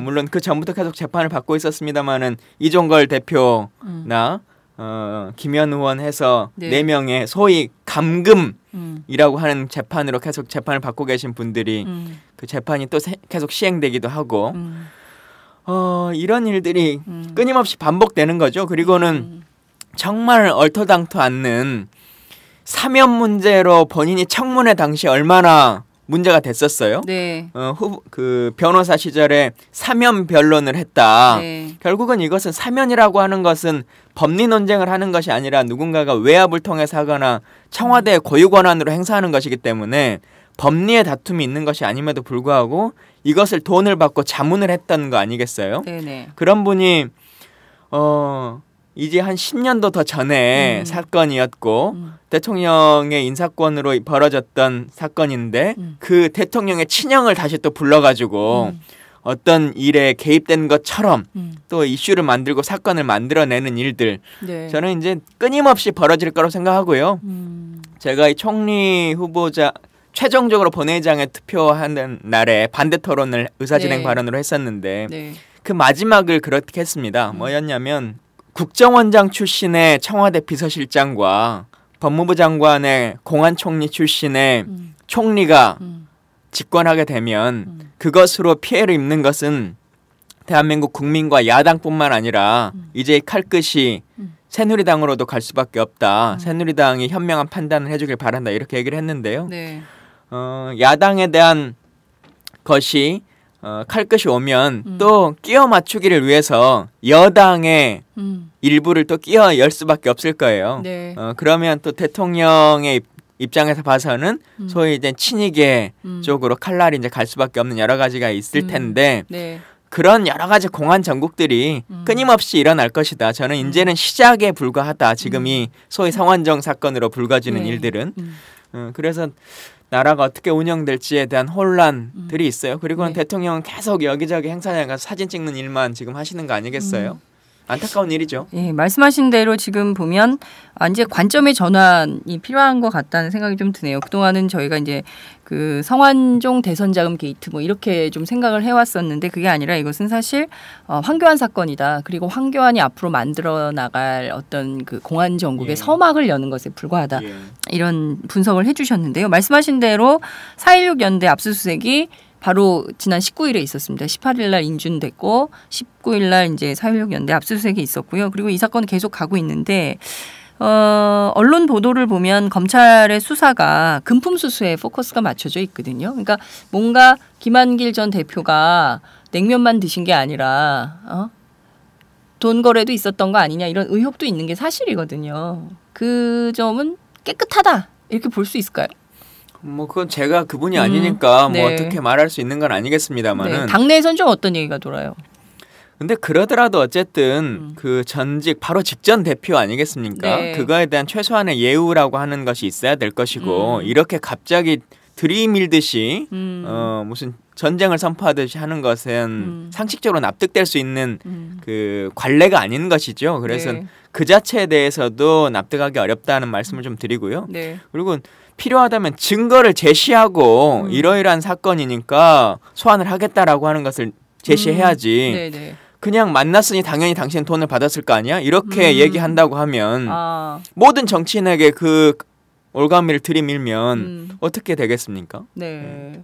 Speaker 3: 물론 그 전부터 계속 재판을 받고 있었습니다마는 이종걸 대표나 김현 의원 해서 4명의 소위 감금이라고 하는 재판으로 계속 재판을 받고 계신 분들이 그 재판이 또 계속 시행되기도 하고 이런 일들이 끊임없이 반복되는 거죠. 그리고는 정말 얼토당토 않는 사면 문제로 본인이 청문회 당시 얼마나 문제가 됐었어요. 그 변호사 시절에 사면 변론을 했다. 결국은 이것은 사면이라고 하는 것은 법리 논쟁을 하는 것이 아니라 누군가가 외압을 통해서 하거나 청와대의 고유 권한으로 행사하는 것이기 때문에 법리의 다툼이 있는 것이 아님에도 불구하고 이것을 돈을 받고 자문을 했던 거 아니겠어요? 그런 분이 이제 한 10년도 더 전에 사건이었고 대통령의 인사권으로 벌어졌던 사건인데 그 대통령의 친형을 다시 또 불러가지고 어떤 일에 개입된 것처럼 또 이슈를 만들고 사건을 만들어내는 일들
Speaker 2: 네.
Speaker 3: 저는 이제 끊임없이 벌어질 거라고 생각하고요. 제가 이 총리 후보자 최종적으로 본회의장에 투표하는 날에 반대 토론을 의사진행
Speaker 2: 네.
Speaker 3: 발언으로 했었는데
Speaker 2: 네.
Speaker 3: 그 마지막을 그렇게 했습니다. 뭐였냐면 국정원장 출신의 청와대 비서실장과 법무부 장관의 공안총리 출신의 총리가 집권하게 되면 그것으로 피해를 입는 것은 대한민국 국민과 야당뿐만 아니라 이제 칼끝이 새누리당으로도 갈 수밖에 없다. 새누리당이 현명한 판단을 해주길 바란다. 이렇게 얘기를 했는데요.
Speaker 2: 네.
Speaker 3: 야당에 대한 것이 칼끝이 오면 또 끼워 맞추기를 위해서 여당의 일부를 또 끼워 열 수밖에 없을 거예요.
Speaker 2: 네.
Speaker 3: 그러면 또 대통령의 입장에서 봐서는 소위 이제 친이계 쪽으로 칼날이 이제 갈 수밖에 없는 여러 가지가 있을 텐데
Speaker 2: 네.
Speaker 3: 그런 여러 가지 공안 정국들이 끊임없이 일어날 것이다. 저는 이제는 시작에 불과하다. 지금 이 소위 성완종 사건으로 불거지는
Speaker 2: 네.
Speaker 3: 일들은. 그래서 나라가 어떻게 운영될지에 대한 혼란들이 있어요. 그리고는
Speaker 2: 네.
Speaker 3: 대통령은 계속 여기저기 행사장에 가서 사진 찍는 일만 지금 하시는 거 아니겠어요? 안타까운 일이죠.
Speaker 2: 예, 말씀하신 대로 지금 보면 이제 관점의 전환이 필요한 것 같다는 생각이 좀 드네요. 그동안은 저희가 이제 그 성완종 대선 자금 게이트 뭐 이렇게 좀 생각을 해왔었는데 그게 아니라 이것은 사실 황교안 사건이다. 그리고 황교안이 앞으로 만들어 나갈 어떤 그 공안 정국의
Speaker 3: 예.
Speaker 2: 서막을 여는 것에 불과하다.
Speaker 3: 예.
Speaker 2: 이런 분석을 해주셨는데요. 말씀하신 대로 4.16 연대 압수수색이 바로 지난 19일에 있었습니다. 18일 날 인준됐고 19일 날 이제 4.16 연대 압수수색이 있었고요. 그리고 이 사건은 계속 가고 있는데 언론 보도를 보면 검찰의 수사가 금품수수에 포커스가 맞춰져 있거든요. 그러니까 뭔가 김한길 전 대표가 냉면만 드신 게 아니라 돈 거래도 있었던 거 아니냐 이런 의혹도 있는 게 사실이거든요. 그 점은 깨끗하다 이렇게 볼 수 있을까요?
Speaker 3: 뭐 그건 제가 그분이 아니니까 뭐
Speaker 2: 네.
Speaker 3: 어떻게 말할 수 있는 건 아니겠습니다만은.
Speaker 2: 네, 당내에선 좀 어떤 얘기가 돌아요?
Speaker 3: 근데 그러더라도 어쨌든 그 전직 바로 직전 대표 아니겠습니까?
Speaker 2: 네.
Speaker 3: 그거에 대한 최소한의 예우라고 하는 것이 있어야 될 것이고 이렇게 갑자기 들이밀듯이 무슨 전쟁을 선포하듯이 하는 것은 상식적으로 납득될 수 있는 그 관례가 아닌 것이죠. 그래서
Speaker 2: 네.
Speaker 3: 그 자체에 대해서도 납득하기 어렵다는 말씀을 좀 드리고요.
Speaker 2: 네.
Speaker 3: 그리고 필요하다면 증거를 제시하고 이러이러한 사건이니까 소환을 하겠다라고 하는 것을 제시해야지.
Speaker 2: 네네.
Speaker 3: 그냥 만났으니 당연히 당신은 돈을 받았을 거 아니야? 이렇게 얘기한다고 하면 모든 정치인에게 그 올가미를 들이밀면 어떻게 되겠습니까?
Speaker 2: 네.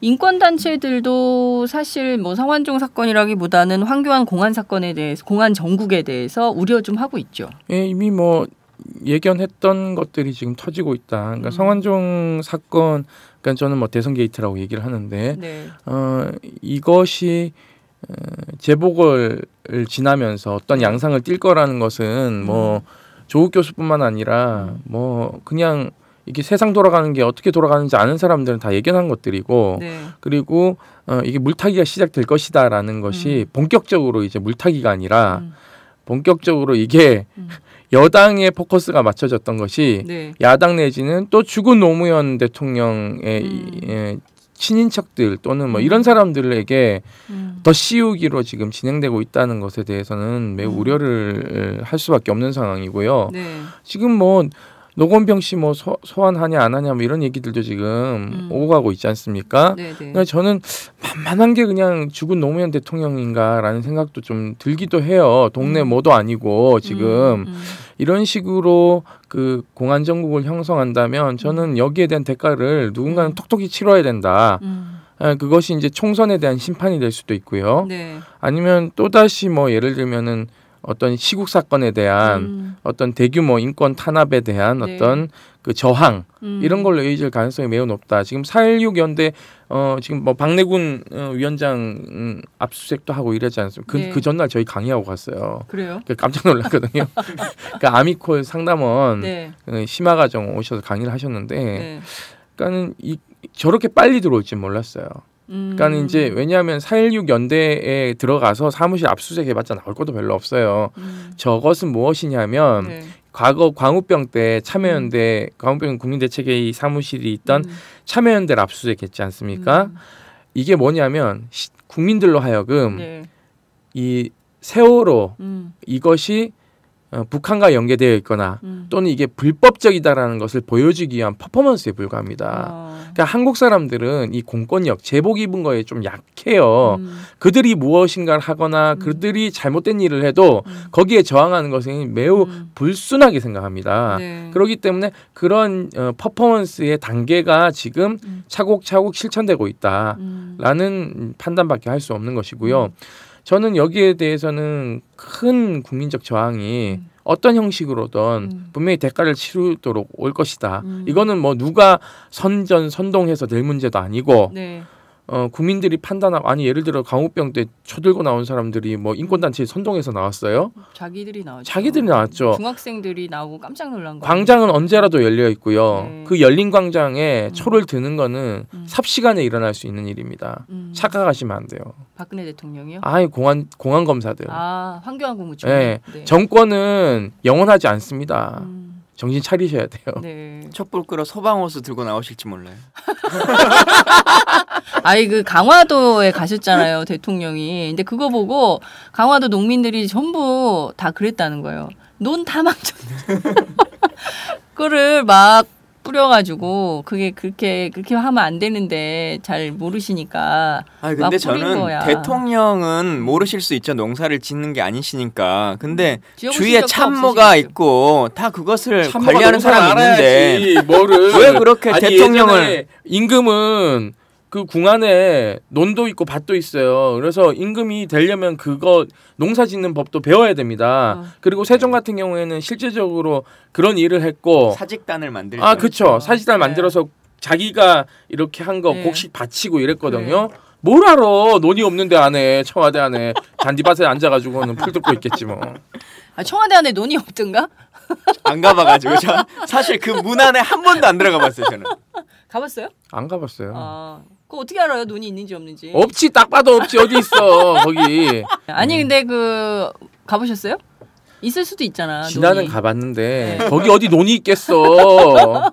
Speaker 2: 인권 단체들도 사실 뭐 성완종 사건이라기보다는 황교안 공안 사건에 대해서 공안 정국에 대해서 우려 좀 하고 있죠.
Speaker 4: 예, 이미 뭐 예견했던 것들이 지금 터지고 있다. 그러니까 성완종 사건, 그러니까 저는 뭐 대선 게이트라고 얘기를 하는데
Speaker 2: 네.
Speaker 4: 이것이 재보궐을 지나면서 어떤 양상을 띌 거라는 것은 뭐 조국 교수뿐만 아니라 뭐 그냥 이게 세상 돌아가는 게 어떻게 돌아가는지 아는 사람들은 다 예견한 것들이고
Speaker 2: 네.
Speaker 4: 그리고 이게 물타기가 시작될 것이다라는 것이 본격적으로 이제 물타기가 아니라 본격적으로 이게 여당의 포커스가 맞춰졌던 것이
Speaker 2: 네.
Speaker 4: 야당 내지는 또 죽은 노무현 대통령의 친인척들 또는 뭐 이런 사람들에게 더 씌우기로 지금 진행되고 있다는 것에 대해서는 매우 우려를 할 수밖에 없는 상황이고요.
Speaker 2: 네.
Speaker 4: 지금 뭐 노건병 씨 뭐 소환하냐 안 하냐 뭐 이런 얘기들도 지금 오고 가고 있지 않습니까?
Speaker 2: 네. 네.
Speaker 4: 그러니까 저는 만만한 게 그냥 죽은 노무현 대통령인가라는 생각도 좀 들기도 해요. 동네 뭐도 아니고 지금 이런 식으로 그 공안 정국을 형성한다면 저는 여기에 대한 대가를 누군가는 톡톡히 치러야 된다. 그것이 이제 총선에 대한 심판이 될 수도 있고요.
Speaker 2: 네.
Speaker 4: 아니면 또다시 뭐 예를 들면은 어떤 시국 사건에 대한 어떤 대규모 인권 탄압에 대한
Speaker 2: 네.
Speaker 4: 어떤 그 저항 이런 걸로 이어질 가능성이 매우 높다. 지금 4.16 연대 지금 뭐 박내군 위원장 압수수색도 하고 이러지 않습니까?
Speaker 2: 네.
Speaker 4: 그 전날 저희 강의하고 갔어요.
Speaker 2: 그래요?
Speaker 4: 깜짝 놀랐거든요. 그 아미콜 상담원
Speaker 2: 네.
Speaker 4: 심화과정 오셔서 강의를 하셨는데,
Speaker 2: 네.
Speaker 4: 그러니까는 저렇게 빨리 들어올 줄 몰랐어요. 그러니까 이제 왜냐하면 4.16 연대에 들어가서 사무실 압수수색 해봤자 나올 것도 별로 없어요. 저것은 무엇이냐면
Speaker 2: 네.
Speaker 4: 과거 광우병 때 참여연대 광우병 국민대책회의 사무실이 있던 참여연대를 압수수색했지 않습니까? 이게 뭐냐면 국민들로 하여금
Speaker 2: 네.
Speaker 4: 이 세월호 이것이 북한과 연계되어 있거나 또는 이게 불법적이다라는 것을 보여주기 위한 퍼포먼스에 불과합니다. 그러니까 한국 사람들은 이 공권력, 제복 입은 거에 좀 약해요. 그들이 무엇인가를 하거나 그들이 잘못된 일을 해도 거기에 저항하는 것은 매우 불순하게 생각합니다.
Speaker 2: 네.
Speaker 4: 그렇기 때문에 그런 퍼포먼스의 단계가 지금 차곡차곡 실천되고 있다라는 판단밖에 할 수 없는 것이고요. 저는 여기에 대해서는 큰 국민적 저항이 어떤 형식으로든 분명히 대가를 치르도록 올 것이다. 이거는 뭐 누가 선동해서 될 문제도 아니고
Speaker 2: 네.
Speaker 4: 국민들이 판단하고 아니 예를 들어 광우병 때 쳐들고 나온 사람들이 뭐 인권단체에 선동해서 나왔어요?
Speaker 2: 자기들이 나왔죠.
Speaker 4: 자기들이 나왔죠.
Speaker 2: 중학생들이 나오고 깜짝 놀란 거.
Speaker 4: 광장은 언제라도 열려 있고요.
Speaker 2: 네.
Speaker 4: 그 열린 광장에 초를 드는 거는 삽시간에 일어날 수 있는 일입니다. 착각하시면 안 돼요.
Speaker 2: 박근혜 대통령이요?
Speaker 4: 아예 공안 검사들.
Speaker 2: 아, 황교안 국무총리.
Speaker 4: 네.
Speaker 2: 네.
Speaker 4: 정권은 영원하지 않습니다. 정신 차리셔야 돼요.
Speaker 2: 네.
Speaker 3: 촛불 끌어 소방호수 들고 나오실지 몰라요.
Speaker 2: 아이 그 강화도에 가셨잖아요, 대통령이. 근데 그거 보고 강화도 농민들이 전부 다 그랬다는 거예요. 논 다 망쳤네. 그거를 막 뿌려가지고 그게 그렇게 하면 안 되는데 잘 모르시니까.
Speaker 3: 아
Speaker 2: 막
Speaker 3: 근데
Speaker 2: 뿌린
Speaker 3: 저는
Speaker 2: 거야.
Speaker 3: 대통령은 모르실 수 있죠. 농사를 짓는 게 아니시니까. 근데
Speaker 2: 지역구
Speaker 3: 주위에
Speaker 2: 실력도
Speaker 3: 참모가
Speaker 2: 없으시겠죠.
Speaker 3: 있고 다 그것을
Speaker 4: 참모가
Speaker 3: 관리하는 사람이 있는데
Speaker 4: 알아야지, 뭐를
Speaker 3: 왜 그렇게
Speaker 4: 아니,
Speaker 3: 대통령을
Speaker 4: 예전에 임금은 그 궁안에 논도 있고 밭도 있어요. 그래서 임금이 되려면 그거 농사 짓는 법도 배워야 됩니다. 그리고 세종 같은 경우에는 실제적으로 그런 일을 했고
Speaker 3: 사직단을 만들죠.
Speaker 4: 아 그렇죠. 사직단
Speaker 2: 네.
Speaker 4: 만들어서 자기가 이렇게 한 거
Speaker 2: 네.
Speaker 4: 곡식 바치고 이랬거든요. 뭘 알아? 논이 없는데 안에 청와대 안에 잔디밭에 앉아가지고는 풀 뜯고 있겠지 뭐.
Speaker 2: 아, 청와대 안에 논이 없던가?
Speaker 3: 안 가봐가지고 저 사실 그 문 안에 한 번도 안 들어가봤어요. 저는.
Speaker 2: 가봤어요?
Speaker 4: 안 가봤어요.
Speaker 2: 아, 그거 어떻게 알아요? 논이 있는지 없는지.
Speaker 4: 없지 딱 봐도 없지 어디 있어 거기.
Speaker 2: 아니 근데 그 가보셨어요? 있을 수도 있잖아.
Speaker 4: 지나는
Speaker 2: 논이.
Speaker 4: 가봤는데
Speaker 2: 네.
Speaker 4: 거기 어디 논이 있겠어.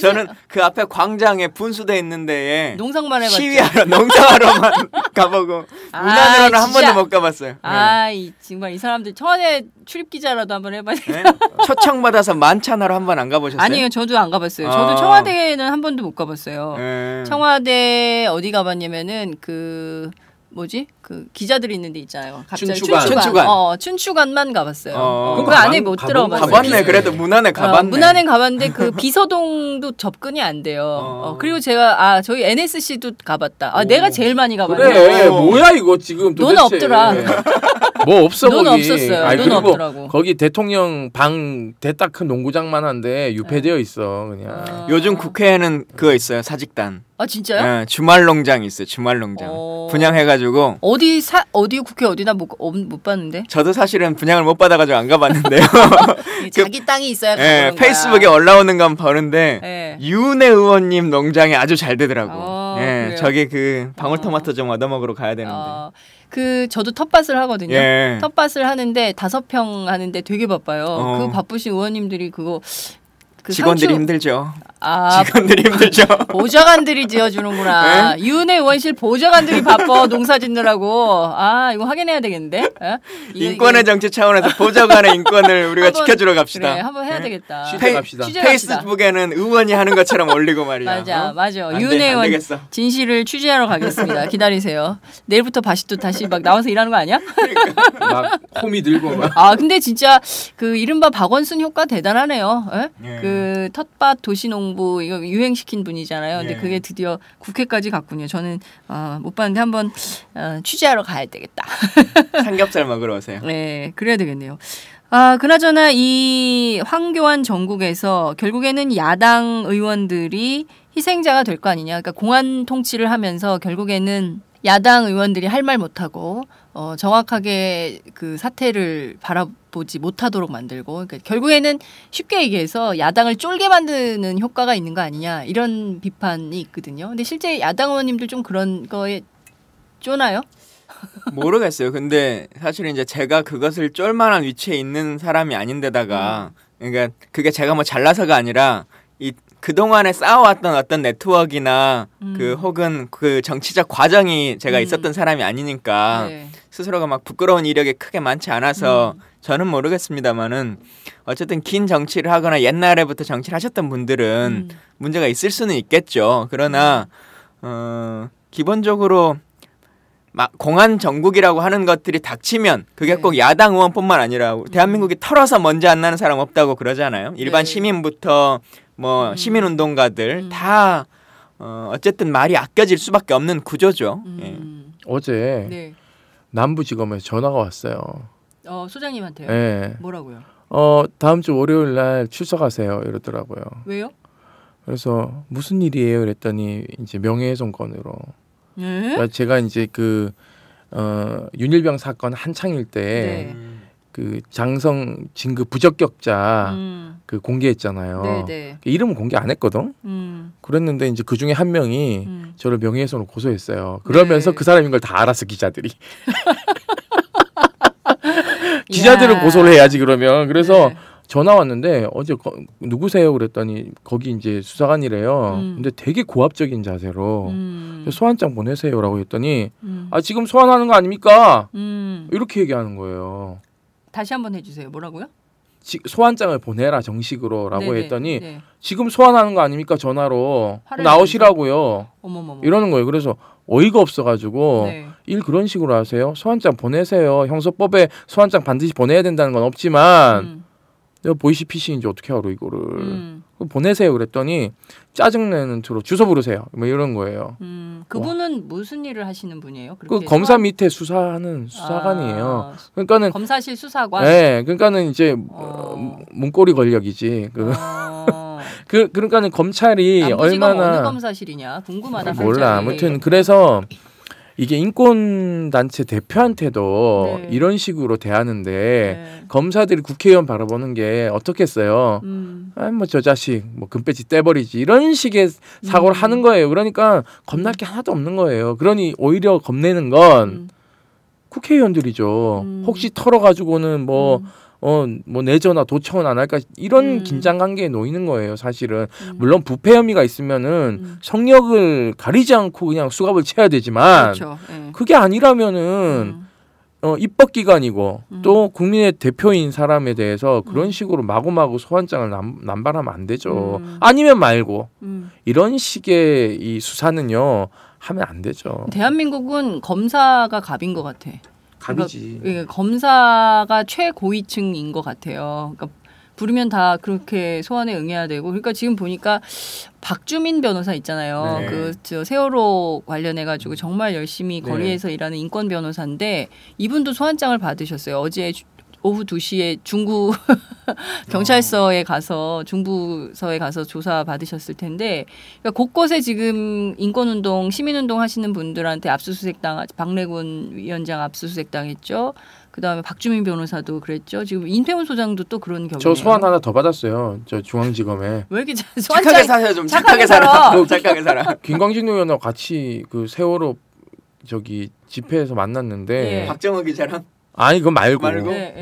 Speaker 3: 저는 그 앞에 광장에 분수대 있는 데에
Speaker 2: 농상만 해봤죠.
Speaker 3: 시위하러 농장하러만 가보고
Speaker 2: 아,
Speaker 3: 문 안으로는 한
Speaker 2: 진짜.
Speaker 3: 번도 못 가봤어요.
Speaker 2: 아, 정말 이 사람들 청와대 출입 기자라도 한번 해봐야 돼.
Speaker 3: 네? 초청 받아서 만찬하러 한 번 안 가보셨어요?
Speaker 2: 아니요, 저도 안 가봤어요.
Speaker 3: 아.
Speaker 2: 저도 청와대는 한 번도 못 가봤어요.
Speaker 3: 네.
Speaker 2: 청와대 어디 가봤냐면은 그 뭐지? 그 기자들이 있는 데 있잖아요. 갑자기
Speaker 4: 춘추관.
Speaker 3: 춘추관.
Speaker 2: 춘추관만 가봤어요.
Speaker 3: 어.
Speaker 2: 그 안에 못
Speaker 4: 가본
Speaker 2: 들어가봤어요.
Speaker 3: 가봤네. 그래도 문 안에 가봤네.
Speaker 2: 문 안에 가봤는데 그 비서동도 접근이 안 돼요. 그리고 제가 저희 NSC도 가봤다. 내가 제일 많이 가봤네.
Speaker 4: 그래
Speaker 3: 오.
Speaker 4: 뭐야 이거 지금 도대체.
Speaker 2: 논 없더라.
Speaker 4: 뭐 없어
Speaker 2: 논
Speaker 4: 거기.
Speaker 2: 없었어요.
Speaker 4: 아니,
Speaker 2: 논
Speaker 4: 그리고
Speaker 2: 없더라고.
Speaker 4: 거기 대통령 방 대딱 큰 농구장만 한데 유폐되어 있어 그냥.
Speaker 3: 요즘 국회에는 그거 있어요. 사직단.
Speaker 2: 아 진짜요?
Speaker 3: 네, 주말 농장이 있어요. 주말 농장. 분양해가지고.
Speaker 2: 어디 국회 어디나 못 봤는데.
Speaker 3: 저도 사실은 분양을 못 받아가지고 안 가봤는데요.
Speaker 2: 자기 땅이 있어야
Speaker 3: 네,
Speaker 2: 가는 거야.
Speaker 3: 페이스북에 올라오는 건 보는데
Speaker 2: 네.
Speaker 3: 윤혜 의원님 농장이 아주 잘 되더라고. 예,
Speaker 2: 그래요?
Speaker 3: 저기 그 방울토마토 좀 얻어먹으러 가야 되는데.
Speaker 2: 저도 텃밭을 하거든요.
Speaker 3: 예.
Speaker 2: 텃밭을 하는데 5평 하는데 되게 바빠요.
Speaker 3: 어.
Speaker 2: 그 바쁘신 의원님들이 그거 그
Speaker 3: 직원들이
Speaker 2: 상추-
Speaker 3: 힘들죠.
Speaker 2: 아,
Speaker 3: 직원들이 힘들죠.
Speaker 2: 보좌관들이 지어주는구나. 윤회 의원실 보좌관들이 바빠 농사 짓느라고. 아 이거 확인해야 되겠는데.
Speaker 3: 인권의 정치 차원에서 보좌관의 인권을 우리가
Speaker 2: 한번-
Speaker 3: 지켜주러 갑시다.
Speaker 2: 그래 한번 해야
Speaker 3: 네.
Speaker 2: 되겠다.
Speaker 4: 취재 갑시다.
Speaker 2: 취재 갑시다.
Speaker 3: 페이스북에는 의원이 하는 것처럼 올리고 말이야.
Speaker 2: 맞아,
Speaker 3: 어?
Speaker 2: 맞아.
Speaker 3: 안 돼,
Speaker 2: 윤회
Speaker 3: 안
Speaker 2: 의원
Speaker 3: 되겠어.
Speaker 2: 진실을 취재하러 가겠습니다. 기다리세요. 내일부터 또 다시 막 나와서 일하는 거 아니야?
Speaker 4: 막 홈이 들고 막.
Speaker 2: 아 근데 진짜 그 이른바 박원순 효과 대단하네요. 예?
Speaker 3: 예.
Speaker 2: 그 텃밭 도시농부 이거 유행시킨 분이잖아요. 근데
Speaker 3: 예.
Speaker 2: 그게 드디어 국회까지 갔군요. 저는 못 봤는데 한번 취재하러 가야 되겠다.
Speaker 3: 삼겹살 먹으러 오세요.
Speaker 2: 네, 그래야 되겠네요. 그나저나 이 황교안 정국에서 결국에는 야당 의원들이 희생자가 될 거 아니냐. 그러니까 공안 통치를 하면서 결국에는 야당 의원들이 할 말 못하고 정확하게 그 사태를 보지 못하도록 만들고 그러니까 결국에는 쉽게 얘기해서 야당을 쫄게 만드는 효과가 있는 거 아니냐 이런 비판이 있거든요. 근데 실제 야당 의원님들 좀 그런 거에 쪼나요?
Speaker 3: 모르겠어요. 근데 사실 이제 제가 그것을 쫄만한 위치에 있는 사람이 아닌데다가 그러니까 그게 제가 뭐 잘나서가 아니라 이 그동안에 쌓아왔던 어떤 네트워크나 그 혹은 그 정치적 과정이 제가 있었던 사람이 아니니까
Speaker 2: 네.
Speaker 3: 스스로가 막 부끄러운 이력이 크게 많지 않아서 저는 모르겠습니다만은 어쨌든 긴 정치를 하거나 옛날에부터 정치를 하셨던 분들은 문제가 있을 수는 있겠죠. 그러나 기본적으로 막 공안 정국이라고 하는 것들이 닥치면 그게 꼭 야당 의원뿐만 아니라 대한민국이 털어서 먼지 안 나는 사람 없다고 그러잖아요. 일반 시민부터 뭐 시민운동가들 다 어쨌든 말이 아껴질 수밖에 없는 구조죠. 예.
Speaker 4: 어제
Speaker 2: 네.
Speaker 4: 남부지검에서 전화가 왔어요.
Speaker 2: 소장님한테요?
Speaker 4: 네.
Speaker 2: 뭐라고요?
Speaker 4: 다음 주 월요일 날 출석하세요 이러더라고요.
Speaker 2: 왜요?
Speaker 4: 그래서 무슨 일이에요? 그랬더니 이제 명예훼손 건으로.
Speaker 2: 네?
Speaker 4: 그러니까 제가 이제 그 윤일병 사건 한창일 때 그 장성 진급 부적격자 그 공개했잖아요.
Speaker 2: 네네.
Speaker 4: 이름은 공개 안 했거든. 그랬는데 이제 그 중에 한 명이 저를 명예훼손으로 고소했어요. 그러면서
Speaker 2: 네.
Speaker 4: 그 사람인 걸 다 알았어 기자들이. 기자들은
Speaker 2: 야.
Speaker 4: 고소를 해야지 그러면. 그래서
Speaker 2: 네.
Speaker 4: 전화 왔는데 어제 누구세요? 그랬더니 거기 이제 수사관이래요. 근데 되게 고압적인 자세로 소환장 보내세요라고 했더니 아 지금 소환하는 거 아닙니까? 이렇게 얘기하는 거예요.
Speaker 2: 다시 한번 해주세요. 뭐라고요?
Speaker 4: 소환장을 보내라 정식으로라고
Speaker 2: 네네.
Speaker 4: 했더니
Speaker 2: 네.
Speaker 4: 지금 소환하는 거 아닙니까 전화로
Speaker 2: 화를
Speaker 4: 나오시라고요.
Speaker 2: 어머머머.
Speaker 4: 이러는 거예요. 그래서 어이가 없어가지고
Speaker 2: 네.
Speaker 4: 일 그런 식으로 하세요. 소환장 보내세요. 형사법에 소환장 반드시 보내야 된다는 건 없지만 내가 보이시피싱인지 어떻게 알아 이거를. 보내세요 그랬더니 짜증내는 투로 주소 부르세요. 뭐 이런 거예요.
Speaker 2: 그분은 무슨 일을 하시는 분이에요?
Speaker 4: 그
Speaker 2: 그렇게
Speaker 4: 검사 밑에 수사하는 수사관이에요. 그러니까는
Speaker 2: 검사실 수사관.
Speaker 4: 네, 그러니까는 이제 문고리 권력이지. 그러니까는 검찰이
Speaker 2: 남부지검
Speaker 4: 얼마나
Speaker 2: 어느 검사실이냐 궁금하다.
Speaker 4: 몰라.
Speaker 2: 갑자기.
Speaker 4: 아무튼 그래서 이게 인권 단체 대표한테도
Speaker 2: 네.
Speaker 4: 이런 식으로 대하는데
Speaker 2: 네.
Speaker 4: 검사들이 국회의원 바라보는 게 어떻겠어요? 뭐 저 자식 뭐 금배지 떼버리지 이런 식의 사고를 하는 거예요. 그러니까 겁날 게 하나도 없는 거예요. 그러니 오히려 겁내는 건 국회의원들이죠. 혹시 털어가지고는 뭐 내전화 도청은 안 할까 이런 긴장 관계에 놓이는 거예요. 사실은 물론 부패 혐의가 있으면은 성역을 가리지 않고 그냥 수갑을 채야 되지만
Speaker 2: 그렇죠. 네.
Speaker 4: 그게 아니라면은 입법기관이고 또 국민의 대표인 사람에 대해서 그런 식으로 마구마구 소환장을 남발하면 안 되죠. 아니면 말고 이런 식의 이 수사는요 하면 안 되죠.
Speaker 2: 대한민국은 검사가 갑인 것 같아.
Speaker 4: 갑이지.
Speaker 2: 그러니까 검사가 최고위층인 것 같아요. 그러니까 부르면 다 그렇게 소환에 응해야 되고. 그러니까 지금 보니까 박주민 변호사 있잖아요.
Speaker 3: 네.
Speaker 2: 저 세월호 관련해 가지고 정말 열심히 거리에서 일하는 인권 변호사인데 이분도 소환장을 받으셨어요. 어제 오후 2시에 중구 경찰서에 가서 중부서에 가서 조사 받으셨을 텐데 그러니까 곳곳에 지금 인권운동 시민운동 하시는 분들한테 압수수색 박래군 위원장 압수수색 당했죠. 그다음에 박주민 변호사도 그랬죠. 지금 인태훈 소장도 또 그런 경우예요.
Speaker 4: 저 소환 하나 더 받았어요. 저 중앙지검에.
Speaker 2: 왜 이렇게
Speaker 3: 착하게 사세요. 좀 착하게 살아. 착하게 살아.
Speaker 4: 김광진 의원하고 같이 그 세월호 저기 집회에서 만났는데
Speaker 2: 예.
Speaker 3: 박정호 기자랑
Speaker 4: 아니 그거 말고
Speaker 2: 네.